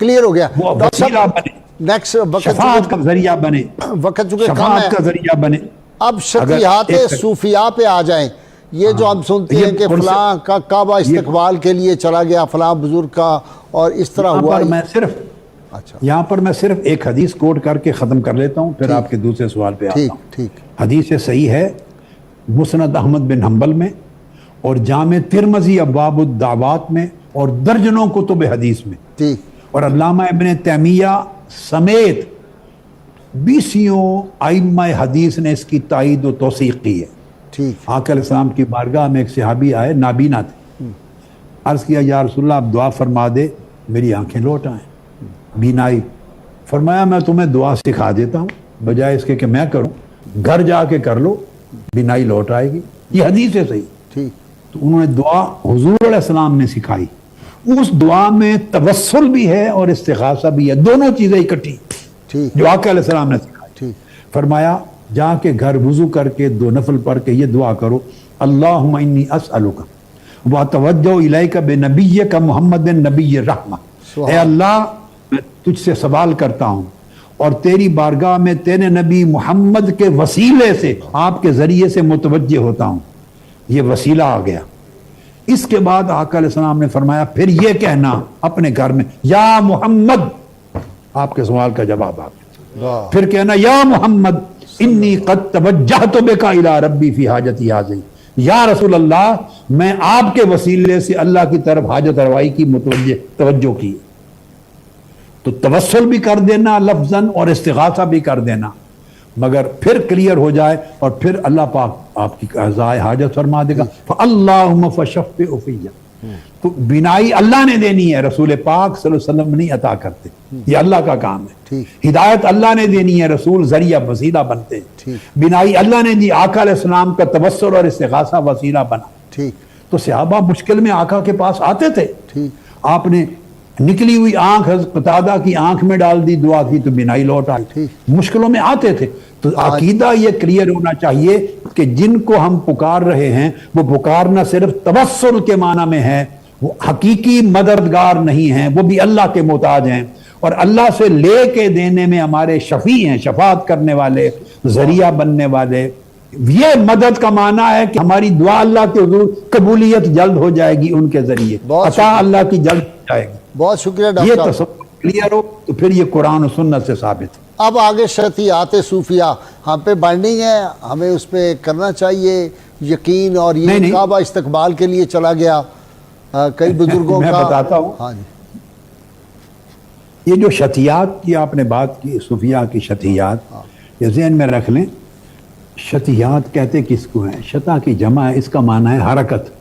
کلیئر ہو گیا وہ ڈاکٹر وسیلہ صاحب بنے، نیکسٹ شفاعت کا ذریعہ بنے، وقت چونکہ کم شفاعت ہے کا ذریعہ بنے. اب شتیہات صوفیاء پہ آ جائیں. یہ جو ہم سنتے ہیں کہ فلاں کا کعبہ استقبال کے لیے چلا گیا فلاں بزرگ کا اور اس طرح ہوا. یہاں پر میں صرف ایک حدیث کوٹ کر کے ختم کر لیتا ہوں، پھر آپ کے دوسرے سوال پہ آتا ہوں. ٹھیک حدیث صحیح ہے مسند احمد بن حنبل میں اور جامع ترمذی ابواب الدعوات میں اور درجنوں کتب حدیث میں، ٹھیک. اور علامہ ابن تیمیہ سمیت 20 ائمہ حدیث نے اس کی تائید و توثیق کی ہے. ٹھیک. آقا علیہ السلام کی بارگاہ میں ایک صحابی آئے، نابینا تھے. عرض کیا یا رسول اللہ آپ دعا فرما دے میری آنکھیں لوٹ آئیں، بینائی. فرمایا میں تمہیں دعا سکھا دیتا ہوں، بجائے اس کے کہ میں کروں گھر جا کے کر لو، بینائی لوٹ آئے گی. یہ حدیث ہے صحیح. ٹھیک. تو انہوں نے دعا حضور علیہ السلام نے سکھائی. اس دعا میں توسل بھی ہے اور استغاثہ بھی ہے، دونوں چیزیں اکٹھی جو آقا علیہ السلام نے سکھائی. فرمایا جا کے گھر وضو کر کے 2 نفل پڑھ کے یہ دعا کرو، اللہم انی اسألک واتوجہ الیک بنبیک محمد نبی الرحمہ. اے اللہ میں تجھ سے سوال کرتا ہوں اور تیری بارگاہ میں تیرے نبی محمد کے وسیلے سے، آپ کے ذریعے سے متوجہ ہوتا ہوں. یہ وسیلہ آ گیا. اس کے بعد آقا علیہ السلام نے فرمایا پھر یہ کہنا اپنے گھر میں یا محمد، آپ کے سوال کا جواب آ گیا. پھر کہنا یا محمد انی قد توجہت بک الی ربی فی حاجتی ہذہ، یا رسول اللہ میں آپ کے وسیلے سے اللہ کی طرف حاجت روائی کی توجہ کی. تو توسل بھی کر دینا لفظاً اور استغاثہ بھی کر دینا، مگر پھر کلیئر ہو جائے اور پھر اللہ پاک آپ کی قضائے حاجت فرما دے گا. فَاللَّهُمَّ فَشَفِّعُ فِيَّ. تو بینائی اللہ نے دینی ہے، رسول پاک صلی اللہ علیہ وسلم نہیں عطا کرتے، یہ اللہ کا کام ہے. ہدایت اللہ نے دینی ہے، رسول ذریعہ وسیلہ بنتے ہیں. بینائی اللہ نے دی، آقا علیہ السلام کا توسل اور استغاثہ وسیلہ بنا. تو صحابہ مشکل میں آقا کے پاس آتے تھے. آپ نے نکلی ہوئی آنکھ قتادہ کی آنکھ میں ڈال دی، دعا کی تو بینائی لوٹ آئی. مشکلوں میں آتے تھے. تو عقیدہ یہ کلیئر ہونا چاہیے کہ جن کو ہم پکار رہے ہیں وہ پکارنا صرف توسل کے معنی میں ہے، وہ حقیقی مددگار نہیں ہیں، وہ بھی اللہ کے محتاج ہیں اور اللہ سے لے کے دینے میں ہمارے شفیع ہیں، شفاعت کرنے والے، ذریعہ بننے والے. یہ مدد کا معنی ہے کہ ہماری دعا اللہ کے حضور قبولیت جلد ہو جائے گی، ان کے ذریعے عطا اللہ کی جلد ہو جائے گی. بہت شکریہ ڈاکٹر. یہ تصور کلیئر ہو تو پھر یہ قرآن و سنت سے ثابت ہے. اب آگے شرطیات صوفیہ ہم پہ بائنڈنگ ہے، ہمیں اس پہ کرنا چاہیے یقین. اور یہ کعبہ استقبال کے لیے چلا گیا کئی بزرگوں کا. میں بتاتا ہوں. ہاں جی. یہ جو شتیات کی آپ نے بات کی، صوفیہ کی شتیات، یہ ذہن میں رکھ لیں. شتیات کہتے کس کو ہیں؟ شتا کی جمع ہے، اس کا معنی ہے حرکت.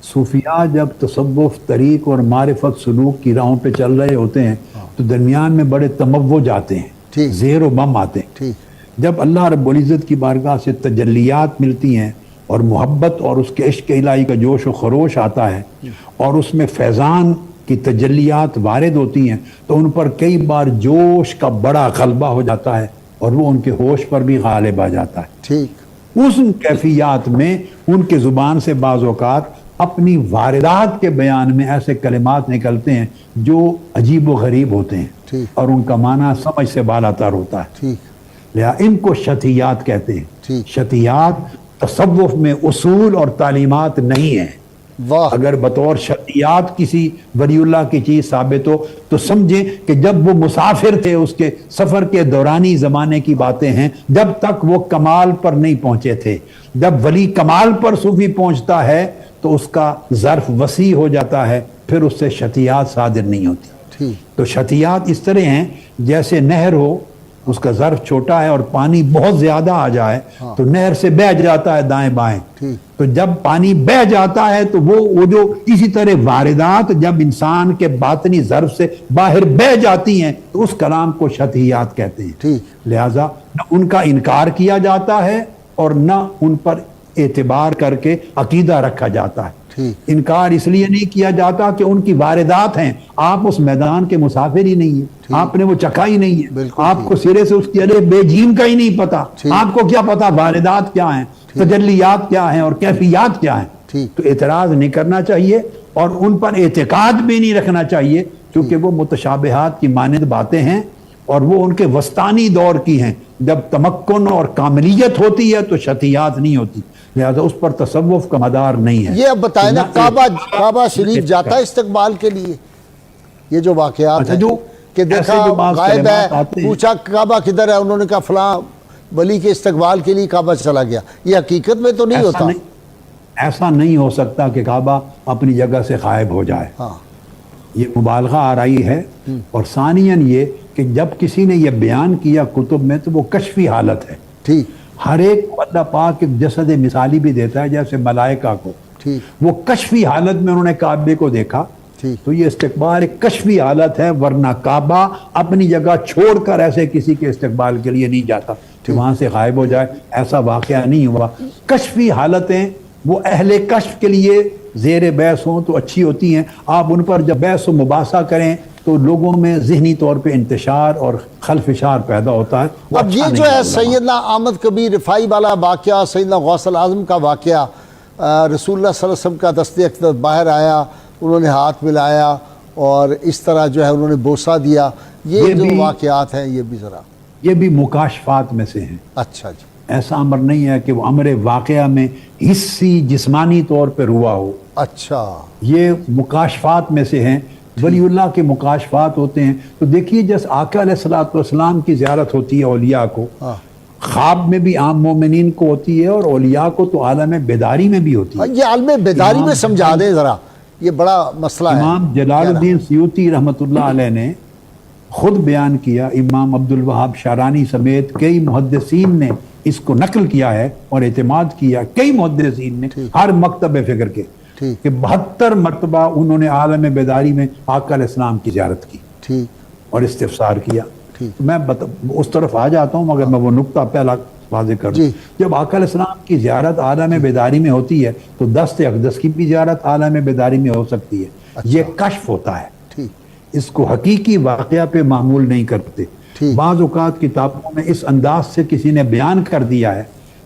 صوفیہ جب تصوف، طریق اور معرفت سلوک کی راہوں پہ چل رہے ہوتے ہیں تو درمیان میں بڑے تموج آتے ہیں، زیر و بم آتے ہیں. جب اللہ رب العزت کی بارگاہ سے تجلیات ملتی ہیں اور محبت اور اس کے عشق الہی کا جوش و خروش آتا ہے اور اس میں فیضان کی تجلیات وارد ہوتی ہیں تو ان پر کئی بار جوش کا بڑا غلبہ ہو جاتا ہے اور وہ ان کے ہوش پر بھی غالب آ جاتا ہے. اس کیفیات میں ان کے زبان سے بعض اوقات اپنی واردات کے بیان میں ایسے کلمات نکلتے ہیں جو عجیب و غریب ہوتے ہیں اور ان کا معنی سمجھ سے بالاتر ہوتا ہے. لہذا ان کو شتیات کہتے ہیں. شتیات تصوف میں اصول اور تعلیمات نہیں ہیں. اگر بطور شتیات کسی ولی اللہ کی چیز ثابت ہو تو سمجھیں کہ جب وہ مسافر تھے، اس کے سفر کے دورانی زمانے کی باتیں ہیں، جب تک وہ کمال پر نہیں پہنچے تھے. جب ولی کمال پر صوفی پہنچتا ہے تو اس کا ظرف وسیع ہو جاتا ہے، پھر اس سے شتیات صادر نہیں ہوتی. تو شتیات اس طرح ہیں جیسے نہر ہو، اس کا ظرف چھوٹا ہے اور پانی بہت زیادہ آ جائے تو نہر سے بہہ جاتا ہے دائیں بائیں. تو جب پانی بہہ جاتا ہے تو وہ جو اسی طرح واردات جب انسان کے باطنی ظرف سے باہر بہہ جاتی ہیں تو اس کلام کو شتیات کہتے ہیں. لہذا نہ ان کا انکار کیا جاتا ہے اور نہ ان پر اعتبار کر کے عقیدہ رکھا جاتا ہے. انکار اس لیے نہیں کیا جاتا کہ ان کی واردات ہیں، آپ اس میدان کے مسافر ہی نہیں ہیں، آپ نے وہ چکھا ہی نہیں ہے، آپ کو سرے سے اس کی الف بے جیم کا ہی نہیں پتا. آپ کو کیا پتا واردات کیا ہیں، تجلیات کیا ہیں اور کیفیات کیا ہیں. تو اعتراض نہیں کرنا چاہیے اور ان پر اعتقاد بھی نہیں رکھنا چاہیے کیونکہ وہ متشابہات کی مانند باتیں ہیں اور وہ ان کے وسطانی دور کی ہیں. جب تمکن اور کاملیت ہوتی ہے تو شطیات نہیں ہوتی، لہذا اس پر تصوف کا مدار نہیں ہے. یہ اب بتائیں نا، کعبہ شریف جاتا ہے استقبال کے لیے؟ یہ جو واقعات ہیں کہ دیکھا غائب ہے، پوچھا کعبہ کدھر ہے، انہوں نے کہا فلاں ولی کے استقبال کے لیے کعبہ چلا گیا، یہ حقیقت میں تو نہیں ہوتا. ایسا نہیں ہو سکتا کہ کعبہ اپنی جگہ سے غائب ہو جائے. یہ مبالغہ آرائی ہے. اور ثانیاً یہ کہ جب کسی نے یہ بیان کیا کتب میں تو وہ کشفی حالت ہے. ٹھیک. ہر ایک اللہ پاک ایک جسد مثالی بھی دیتا ہے جیسے ملائکہ کو. وہ کشفی حالت میں انہوں نے کعبے کو دیکھا. تو یہ استقبال ایک کشفی حالت ہے، ورنہ کعبہ اپنی جگہ چھوڑ کر ایسے کسی کے استقبال کے لیے نہیں جاتا کہ وہاں سے غائب ہو جائے. ایسا واقعہ نہیں ہوا. کشفی حالتیں وہ اہل کشف کے لیے زیر بحث ہوں تو اچھی ہوتی ہیں. آپ ان پر جب بحث و مباحثہ کریں تو لوگوں میں ذہنی طور پہ انتشار اور خلفشار پیدا ہوتا ہے. اب یہ جو ہے سیدنا احمد کبیر رفاعی والا واقعہ، سیدنا غوث الاعظم کا واقعہ، رسول اللہ صلی اللہ علیہ وسلم کا دست اقدس باہر آیا، انہوں نے ہاتھ ملایا اور اس طرح جو ہے انہوں نے بوسہ دیا، یہ جو واقعات ہیں یہ بھی ذرا یہ بھی مکاشفات میں سے ہیں. اچھا جی. ایسا امر نہیں ہے کہ وہ امر واقعہ میں حصی جسمانی طور پر ہوا ہو. اچھا. یہ مکاشفات میں سے ہیں. ولی اللہ کے مکاشفات ہوتے ہیں. تو دیکھیے جیسے آقا علیہ الصلوۃ والسلام کی زیارت ہوتی ہے اولیاء کو، خواب میں بھی عام مومنین کو ہوتی ہے اور اولیاء کو تو عالم بیداری میں بھی ہوتی ہے. یہ عالم بیداری میں سمجھا دیں ذرا، یہ بڑا مسئلہ ہے. امام جلال الدین سیوطی رحمۃ اللہ علیہ نے خود بیان کیا، امام عبد الوہاب شارانی سمیت کئی محدثین نے اس کو نقل کیا ہے اور اعتماد کیا. کئی محدثین نے ہر مکتب فکر کے کہ 72 مرتبہ انہوں نے عالم بیداری میں آقا علیہ السلام کی زیارت کی اور استفسار کیا. میں اس طرف آ جاتا ہوں مگر میں وہ نقطہ پہلا واضح کر دوں. جب آقا علیہ السلام کی زیارت عالم بیداری میں ہوتی ہے تو دست اقدس کی بھی زیارت عالم بیداری میں ہو سکتی ہے. یہ کشف ہوتا ہے، اس کو حقیقی واقعہ پہ معمول نہیں کرتے. بعض اوقات کتابوں میں اس انداز سے کسی نے بیان کر دیا ہے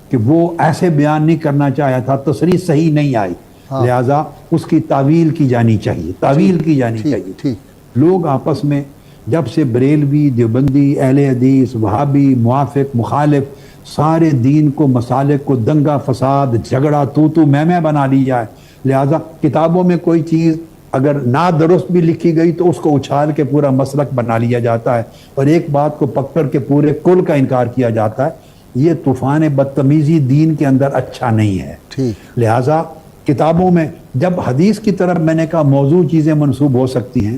کہ وہ ایسے بیان نہیں کرنا چاہیا تھا، تصریح صحیح نہیں آئی، لہذا اس کی تعویل کی جانی چاہیے. تعویل کی جانی چاہیے. لوگ آپس میں جب سے بریلوی، دیوبندی، اہل حدیث، وہابی، موافق، مخالف، سارے دین کو، مسالک کو دنگا فساد، جھگڑا، تو میں بنا لیا ہے. لہذا کتابوں میں کوئی چیز اگر نادرست بھی لکھی گئی تو اس کو اچھال کے پورا مسلک بنا لیا جاتا ہے اور ایک بات کو پکڑ کے پورے کل کا انکار کیا جاتا ہے. یہ طوفان بدتمیزی دین کے اندر اچھا نہیں ہے. لہذا کتابوں میں جب حدیث کی طرف میں نے کہا موضوع چیزیں منسوب ہو سکتی ہیں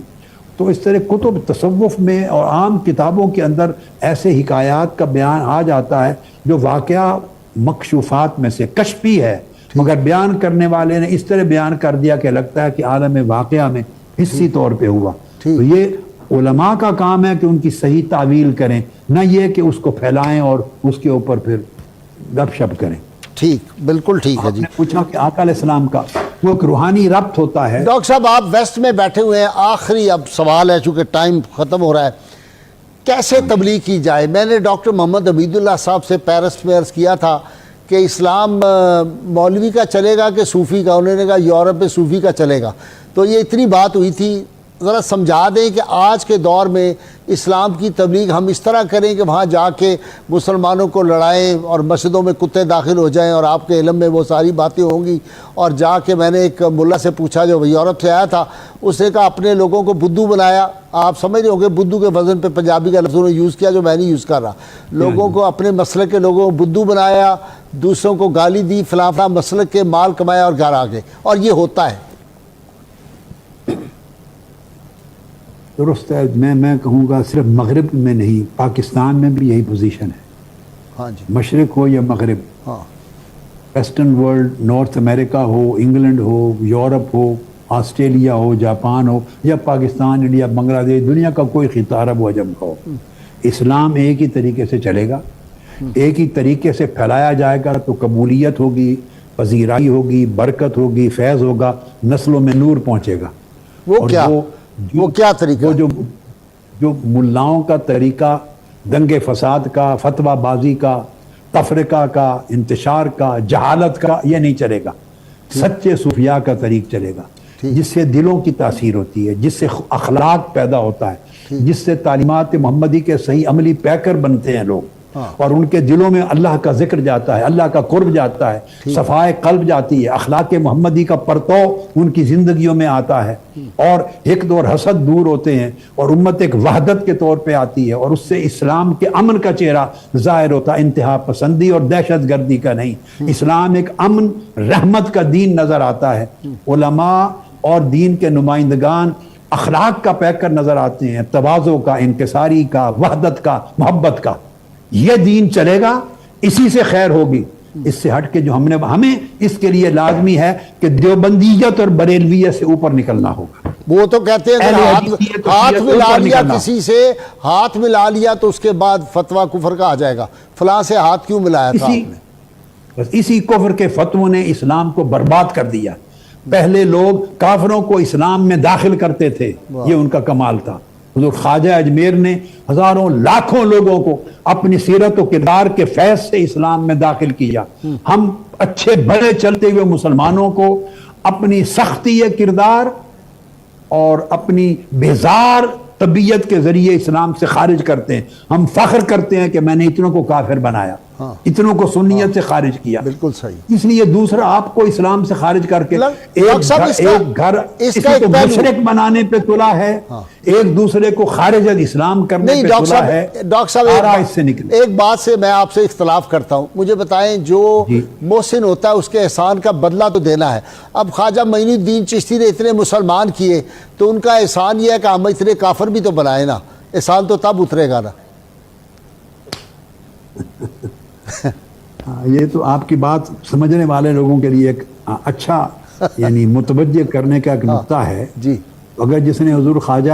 تو اس طرح کتب تصوف میں اور عام کتابوں کے اندر ایسے حکایات کا بیان آ جاتا ہے جو واقعہ مکشوفات میں سے کشفی ہے، مگر بیان کرنے والے نے اس طرح بیان کر دیا کہ لگتا ہے کہ عالم واقعہ میں حصی طور پہ ہوا. تو یہ علماء کا کام ہے کہ ان کی صحیح تعویل کریں، نہ یہ کہ اس کو پھیلائیں اور اس کے اوپر پھر گپ شپ کریں. ٹھیک، بالکل ٹھیک ہے جی. پوچھا کہ آقا علیہ السلام کا وہ ایک روحانی ربط ہوتا ہے. ڈاکٹر صاحب آپ ویسٹ میں بیٹھے ہوئے ہیں، آخری اب سوال ہے چونکہ ٹائم ختم ہو رہا ہے، کیسے تبلیغ کی جائے؟ میں نے ڈاکٹر محمد عبید اللہ صاحب سے پیرس میں عرض کیا تھا کہ اسلام مولوی کا چلے گا کہ صوفی کا، انہوں نے کہا یورپ میں صوفی کا چلے گا. تو یہ اتنی بات ہوئی تھی، ذرا سمجھا دیں کہ آج کے دور میں اسلام کی تبلیغ ہم اس طرح کریں کہ وہاں جا کے مسلمانوں کو لڑائیں اور مسجدوں میں کتے داخل ہو جائیں اور آپ کے علم میں وہ ساری باتیں ہوں گی. اور جا کے میں نے ایک ملا سے پوچھا جو یورپ سے آیا تھا، اس نے کہا اپنے لوگوں کو بدھو بنایا. آپ سمجھ رہے ہوں گے بدھو کے وزن پہ پنجابی کا لفظ انہوں نے یوز کیا جو میں نہیں یوز کر رہا. لوگوں کو اپنے مسلک کے لوگوں کو بدھو بنایا، دوسروں کو گالی دی، فلاں فلاں مسلک کے مال کمایا اور گھر آ گئے. اور یہ ہوتا ہے. درست ہے. میں کہوں گا صرف مغرب میں نہیں، پاکستان میں بھی یہی پوزیشن ہے. ہاں جی. مشرق ہو یا مغرب، ویسٹرن ورلڈ، نارتھ امریکہ ہو، انگلینڈ ہو، یورپ ہو، آسٹریلیا ہو، جاپان ہو یا پاکستان، انڈیا، بنگلہ دیش، دنیا کا کوئی خطہ عرب و عجم کا ہو، اسلام ایک ہی طریقے سے چلے گا. ایک ہی طریقے سے پھیلایا جائے گا تو قبولیت ہوگی، پذیرائی ہوگی، برکت ہوگی، فیض ہوگا، نسلوں میں نور پہنچے گا. وہ کیا طریقہ؟ وہ جو ملاؤں کا طریقہ دنگے فساد کا، فتویٰ بازی کا، تفرقہ کا، انتشار کا، جہالت کا، یہ نہیں چلے گا. سچے صوفیاء کا طریق چلے گا. جس سے دلوں کی تاثیر ہوتی ہے، جس سے اخلاق پیدا ہوتا ہے، جس سے تعلیمات محمدی کے صحیح عملی پیکر بنتے ہیں لوگ، اور ان کے دلوں میں اللہ کا ذکر جاتا ہے، اللہ کا قرب جاتا ہے، صفائے قلب جاتی ہے، اخلاق محمدی کا پرتو ان کی زندگیوں میں آتا ہے، اور حقد اور حسد دور ہوتے ہیں، اور امت ایک وحدت کے طور پہ آتی ہے، اور اس سے اسلام کے امن کا چہرہ ظاہر ہوتا ہے، انتہا پسندی اور دہشت گردی کا نہیں۔ اسلام ایک امن رحمت کا دین نظر آتا ہے۔ علماء اور دین کے نمائندگان اخلاق کا پیکر نظر آتے ہیں، تواضع کا، انکساری کا، وحدت کا، محبت کا۔ یہ دین چلے گا، اسی سے خیر ہوگی۔ اس سے ہٹ کے جو ہمیں اس کے لیے لازمی ہے کہ دیوبندیت اور بریلویت سے اوپر نکلنا ہوگا۔ وہ تو کہتے ہیں کہ ہاتھ ملا لیا کسی سے، ہاتھ ملا لیا تو اس کے بعد فتویٰ کفر کا آ جائے گا، فلاں سے ہاتھ کیوں ملایا تھا آپ نے؟ بس اسی کفر کے فتووں نے اسلام کو برباد کر دیا۔ پہلے لوگ کافروں کو اسلام میں داخل کرتے تھے، یہ ان کا کمال تھا۔ حضور خواجہ اجمیر نے ہزاروں لاکھوں لوگوں کو اپنی سیرت و کردار کے فیض سے اسلام میں داخل کیا۔ ہم اچھے بڑے چلتے ہوئے مسلمانوں کو اپنی سختی کردار اور اپنی بیزار طبیعت کے ذریعے اسلام سے خارج کرتے ہیں۔ ہم فخر کرتے ہیں کہ میں نے اتنوں کو کافر بنایا، اتنوں کو سنیت سے خارج کیا۔ بالکل صحیح۔ اس لیے دوسرا آپ کو اسلام سے خارج کر کے ایک گھر کسی کو مشرک بنانے پہ تلا ہے، ایک دوسرے کو خارج اسلام کرنے پہ تلا ہے۔ ڈاکٹر صاحب ایک بات سے میں آپ سے اختلاف کرتا ہوں، مجھے بتائیں جو محسن ہوتا ہے اس کے احسان کا بدلہ تو دینا ہے۔ اب خواجہ معین الدین چشتی نے اتنے مسلمان کیے تو ان کا احسان یہ ہے کہ ہم اتنے کافر بھی تو بنائے نا، احسان تو تب اترے گا نا۔ یہ تو آپ کی بات سمجھنے والے لوگوں کے لیے ایک اچھا یعنی متوجہ کرنے کا ایک نقطہ ہے۔ جی اگر جس نے حضور خواجہ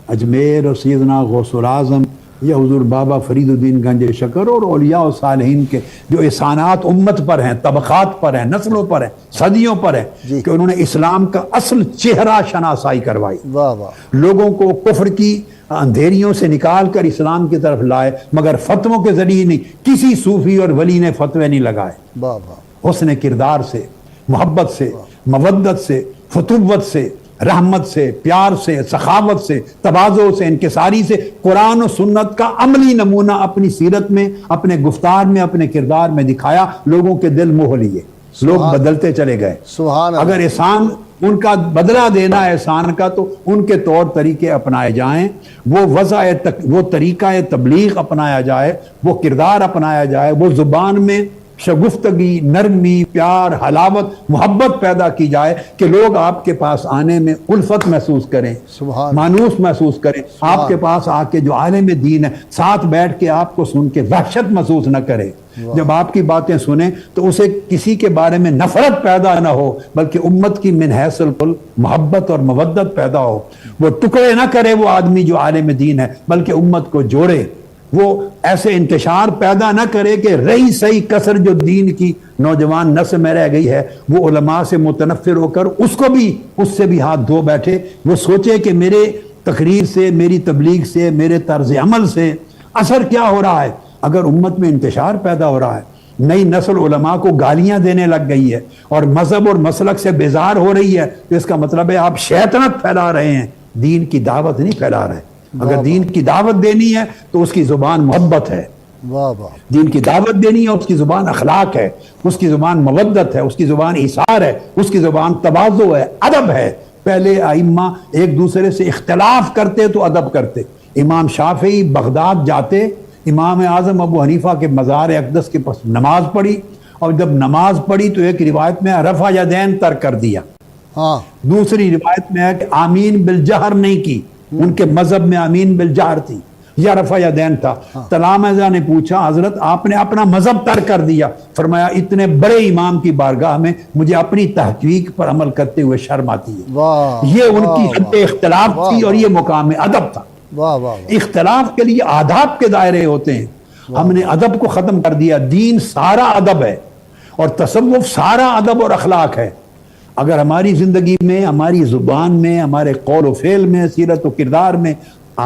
اجمیر اور سیدنا غوث الاعظم یا حضور بابا فرید الدین گنج شکر اور اولیاء و صالحین کے جو احسانات امت پر ہیں، طبقات پر ہیں، نسلوں پر ہیں، صدیوں پر ہیں، کہ انہوں نے اسلام کا اصل چہرہ شناسائی کروائی، لوگوں کو کفر کی اندھیریوں سے نکال کر اسلام کی طرف لائے، مگر فتووں کے ذریعے نہیں۔ کسی صوفی اور ولی نے فتوے نہیں لگائے۔ حسن کردار سے، محبت سے، مودت سے، فتوت سے، رحمت سے، پیار سے، سخاوت سے، تواضع سے، انکساری سے، قرآن و سنت کا عملی نمونہ اپنی سیرت میں، اپنے گفتار میں، اپنے کردار میں دکھایا۔ لوگوں کے دل موہ لیے، لوگ بدلتے چلے گئے۔ اگر احسان ان کا بدلہ دینا احسان کا تو ان کے طور طریقے اپنائے جائیں، وہ طریقہ تبلیغ اپنایا جائے، وہ کردار اپنایا جائے، وہ زبان میں شگفتگی، نرمی، پیار، حلاوت، محبت پیدا کی جائے کہ لوگ آپ کے پاس آنے میں الفت محسوس کریں، مانوس محسوس کریں۔ آپ کے پاس آ کے جو عالم دین ہے ساتھ بیٹھ کے آپ کو سن کے وحشت محسوس نہ کرے۔ جب آپ کی باتیں سنیں تو اسے کسی کے بارے میں نفرت پیدا نہ ہو، بلکہ امت کی من حیث الکل محبت اور مودت پیدا ہو۔ وہ ٹکڑے نہ کرے وہ آدمی جو عالم دین ہے، بلکہ امت کو جوڑے۔ وہ ایسے انتشار پیدا نہ کرے کہ رہی صحیح کسر جو دین کی نوجوان نسل میں رہ گئی ہے وہ علماء سے متنفر ہو کر اس سے بھی ہاتھ دھو بیٹھے۔ وہ سوچے کہ میرے تقریر سے، میری تبلیغ سے، میرے طرز عمل سے اثر کیا ہو رہا ہے۔ اگر امت میں انتشار پیدا ہو رہا ہے، نئی نسل علماء کو گالیاں دینے لگ گئی ہے اور مذہب اور مسلک سے بیزار ہو رہی ہے، تو اس کا مطلب ہے آپ شیطنت پھیلا رہے ہیں، دین کی دعوت نہیں پھیلا رہے۔ اگر دین کی دعوت دینی ہے تو اس کی زبان محبت ہے، دین کی دعوت دینی ہے اس کی زبان اخلاق ہے، اس کی زبان مودت ہے، اس کی زبان ایثار ہے، اس کی زبان تواضع ہے، ادب ہے۔ پہلے ائمہ ایک دوسرے سے اختلاف کرتے تو ادب کرتے۔ امام شافعی بغداد جاتے، امام اعظم ابو حنیفہ کے مزار اقدس کے پاس نماز پڑھی، اور جب نماز پڑھی تو ایک روایت میں رفع یدین ترک کر دیا، دوسری روایت میں ہے کہ آمین بالجہر نہیں کی، ان کے مذہب میں آمین بالجہر تھی یا رفع یدین تھا۔ تلامذہ نے پوچھا حضرت آپ نے اپنا مذہب ترک کر دیا؟ فرمایا اتنے بڑے امام کی بارگاہ میں مجھے اپنی تحقیق پر عمل کرتے ہوئے شرم آتی ہے۔ یہ ان کی حد اختلاف تھی اور یہ مقام ادب تھا۔ اختلاف کے لیے آداب کے دائرے ہوتے ہیں، ہم نے ادب کو ختم کر دیا۔ دین سارا ادب ہے اور تصوف سارا ادب اور اخلاق ہے۔ اگر ہماری زندگی میں، ہماری زبان میں، ہمارے قول و فعل میں، سیرت و کردار میں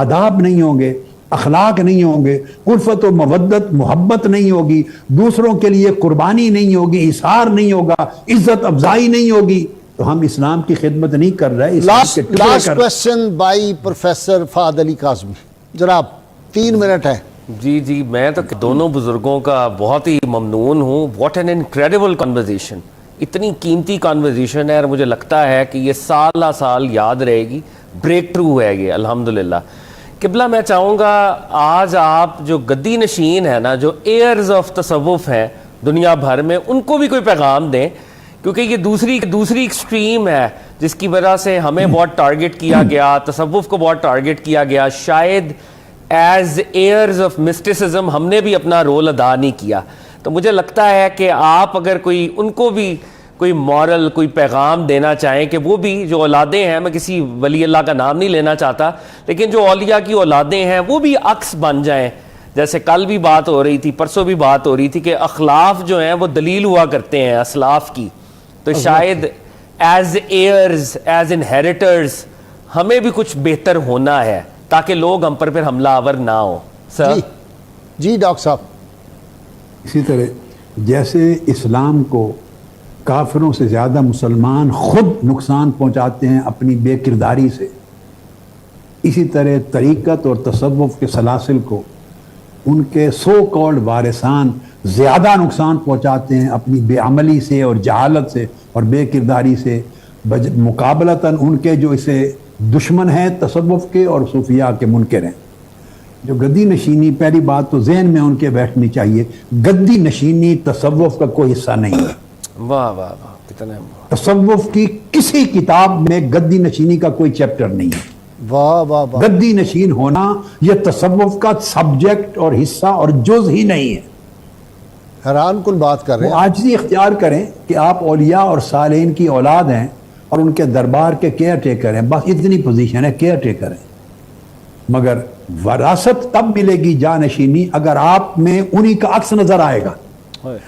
آداب نہیں ہوں گے، اخلاق نہیں ہوں گے، الفت و مودت محبت نہیں ہوگی، دوسروں کے لیے قربانی نہیں ہوگی، ایثار نہیں ہوگا، عزت افزائی نہیں ہوگی، تو ہم اسلام کی خدمت نہیں کر رہے، اسلام کے ٹکڑے لاسٹ کر رہے۔ کوشچن بائی پروفیسر فہد علی کاظمی، جناب 3 منٹ ہے۔ جی میں تو دونوں بزرگوں کا بہت ہی ممنون ہوں. واٹ این انکریڈیبل کنورزیشن، اتنی قیمتی کنورزیشن ہے، اور مجھے لگتا ہے کہ یہ سالہ سال یاد رہے گی. بریک تھرو ہے یہ الحمدللہ. قبلہ میں چاہوں گا آج آپ جو گدی نشین ہیں نا، جو ایئرز آف تصوف ہیں دنیا بھر میں، ان کو بھی کوئی پیغام دیں، کیونکہ یہ دوسری ایکسٹریم ہے جس کی وجہ سے ہمیں بہت ٹارگٹ کیا گیا، تصوف کو بہت ٹارگٹ کیا گیا. شاید ایز ایئرز آف مسٹسزم ہم نے بھی اپنا رول ادا نہیں کیا. تو مجھے لگتا ہے کہ آپ اگر کوئی ان کو بھی کوئی مورل، کوئی پیغام دینا چاہیں، کہ وہ بھی جو اولادیں ہیں، میں کسی ولی اللہ کا نام نہیں لینا چاہتا، لیکن جو اولیاء کی اولادیں ہیں وہ بھی عکس بن جائیں. جیسے کل بھی بات ہو رہی تھی، پرسوں بھی بات ہو رہی تھی کہ اخلاف جو ہیں وہ دلیل ہوا کرتے ہیں اسلاف کی. تو شاید ایز ایئرز، ایز انہیریٹرز ہمیں بھی کچھ بہتر ہونا ہے تاکہ لوگ ہم پر پھر حملہ آور نہ ہو. سر جی ڈاکٹر صاحب. اسی طرح جیسے اسلام کو کافروں سے زیادہ مسلمان خود نقصان پہنچاتے ہیں اپنی بے کرداری سے، اسی طرح طریقت اور تصوف کے سلاسل کو ان کے سو کالڈ وارثان زیادہ نقصان پہنچاتے ہیں اپنی بے عملی سے اور جہالت سے اور بے کرداری سے، مقابلتاً ان کے جو اسے دشمن ہیں تصوف کے اور صوفیاء کے منکر ہیں. جو گدی نشینی، پہلی بات تو ذہن میں ان کے بیٹھنی چاہیے، گدی نشینی تصوف کا کوئی حصہ نہیں ہے. واہ واہ واہ، کتنا تصوف کی کسی کتاب میں گدی نشینی کا کوئی چیپٹر نہیں ہے. واہ واہ واہ. گدی نشین ہونا یہ تصوف کا سبجیکٹ اور حصہ اور جز ہی نہیں ہے. حیران کن بات کر رہے وہ ہیں. عاجزی اختیار کریں کہ آپ اولیاء اور صالحین کی اولاد ہیں اور ان کے دربار کے کیئر ٹیکر ہیں، بس اتنی پوزیشن ہے، کیئر ٹیکر ہیں. مگر وراثت تب ملے گی جانشینی اگر آپ میں انہی کا عکس نظر آئے گا،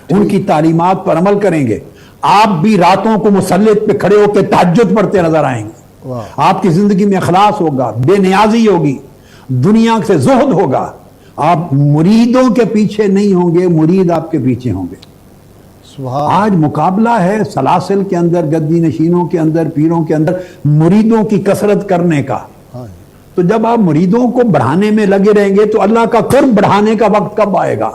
ان کی تعلیمات پر عمل کریں گے. آپ بھی راتوں کو مسلط پہ کھڑے ہو کے تہجد پڑھتے نظر آئیں گے. آپ کی زندگی میں اخلاص ہوگا، بے نیازی ہوگی، دنیا سے زہد ہوگا. آپ مریدوں کے پیچھے نہیں ہوں گے، مرید آپ کے پیچھے ہوں گے. آج مقابلہ ہے سلاسل کے اندر، گدی نشینوں کے اندر، پیروں کے اندر مریدوں کی کثرت کرنے کا. تو جب آپ مریدوں کو بڑھانے میں لگے رہیں گے تو اللہ کا قرب بڑھانے کا وقت کب آئے گا؟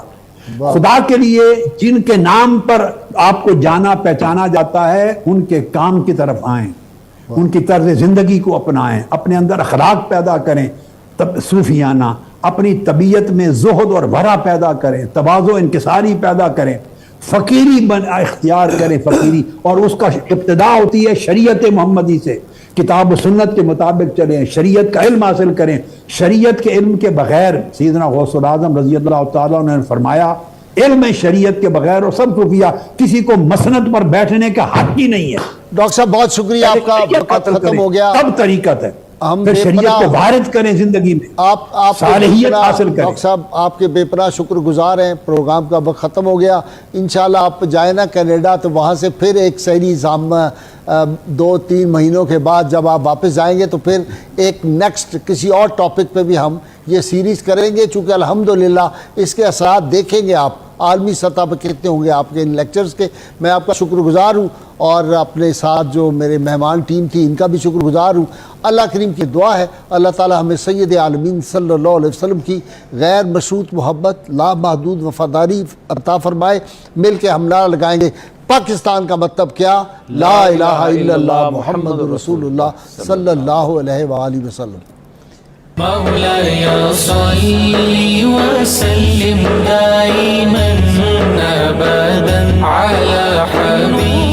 خدا کے لیے جن کے نام پر آپ کو جانا پہچانا جاتا ہے ان کے کام کی طرف آئیں، ان کی طرز زندگی کو اپنائیں، اپنے اندر اخلاق پیدا کریں صوفیانہ، اپنی طبیعت میں زہد اور ورع پیدا کریں، تواضع انکساری پیدا کریں، فقیری اختیار کریں، فقیری. اور اس کا ابتدا ہوتی ہے شریعت محمدی سے. کتاب و سنت کے مطابق چلیں، شریعت کا علم حاصل کریں. شریعت کے علم کے بغیر سیدنا غوث العظم رضی اللہ تعالیٰ نے فرمایا علم شریعت کے بغیر، اور سب صوفیہ کسی کو مسند پر بیٹھنے کا حق ہی نہیں ہے. ڈاکٹر صاحب بہت شکریہ، آپ کا وقت ختم ہو گیا. تب طریقت ہے، ہم پھر شریعت کو وارد کریں زندگی میں، آپ صالحیت حاصل کریں. ڈاکٹر صاحب آپ کے بے پناہ شکر گزار ہیں. پروگرام کا وقت ختم ہو گیا. انشاءاللہ آپ جائیں نا کینیڈا تو وہاں سے پھر ایک سیریز ہم 2-3 مہینوں کے بعد جب آپ واپس جائیں گے تو پھر ایک نیکسٹ کسی اور ٹاپک پہ بھی ہم یہ سیریز کریں گے، چونکہ الحمدللہ اس کے اثرات دیکھیں گے آپ عالمی سطح پہ کتنے ہوں گے آپ کے ان لیکچرز کے. میں آپ کا شکر گزار ہوں اور اپنے ساتھ جو میرے مہمان ٹیم تھی ان کا بھی شکر گزار ہوں. اللہ کریم کی دعا ہے اللہ تعالی ہمیں سید عالمین صلی اللہ علیہ وسلم کی غیر مشروط محبت، لا محدود وفاداری عطا فرمائے. مل کے ہم نعرہ لگائیں گے پاکستان کا مطلب کیا؟ لا الہ الا اللہ محمد رسول اللہ صلی اللہ علیہ وآلہ وسلم. مولاي صل وسلم دائما أبدا على حبيبك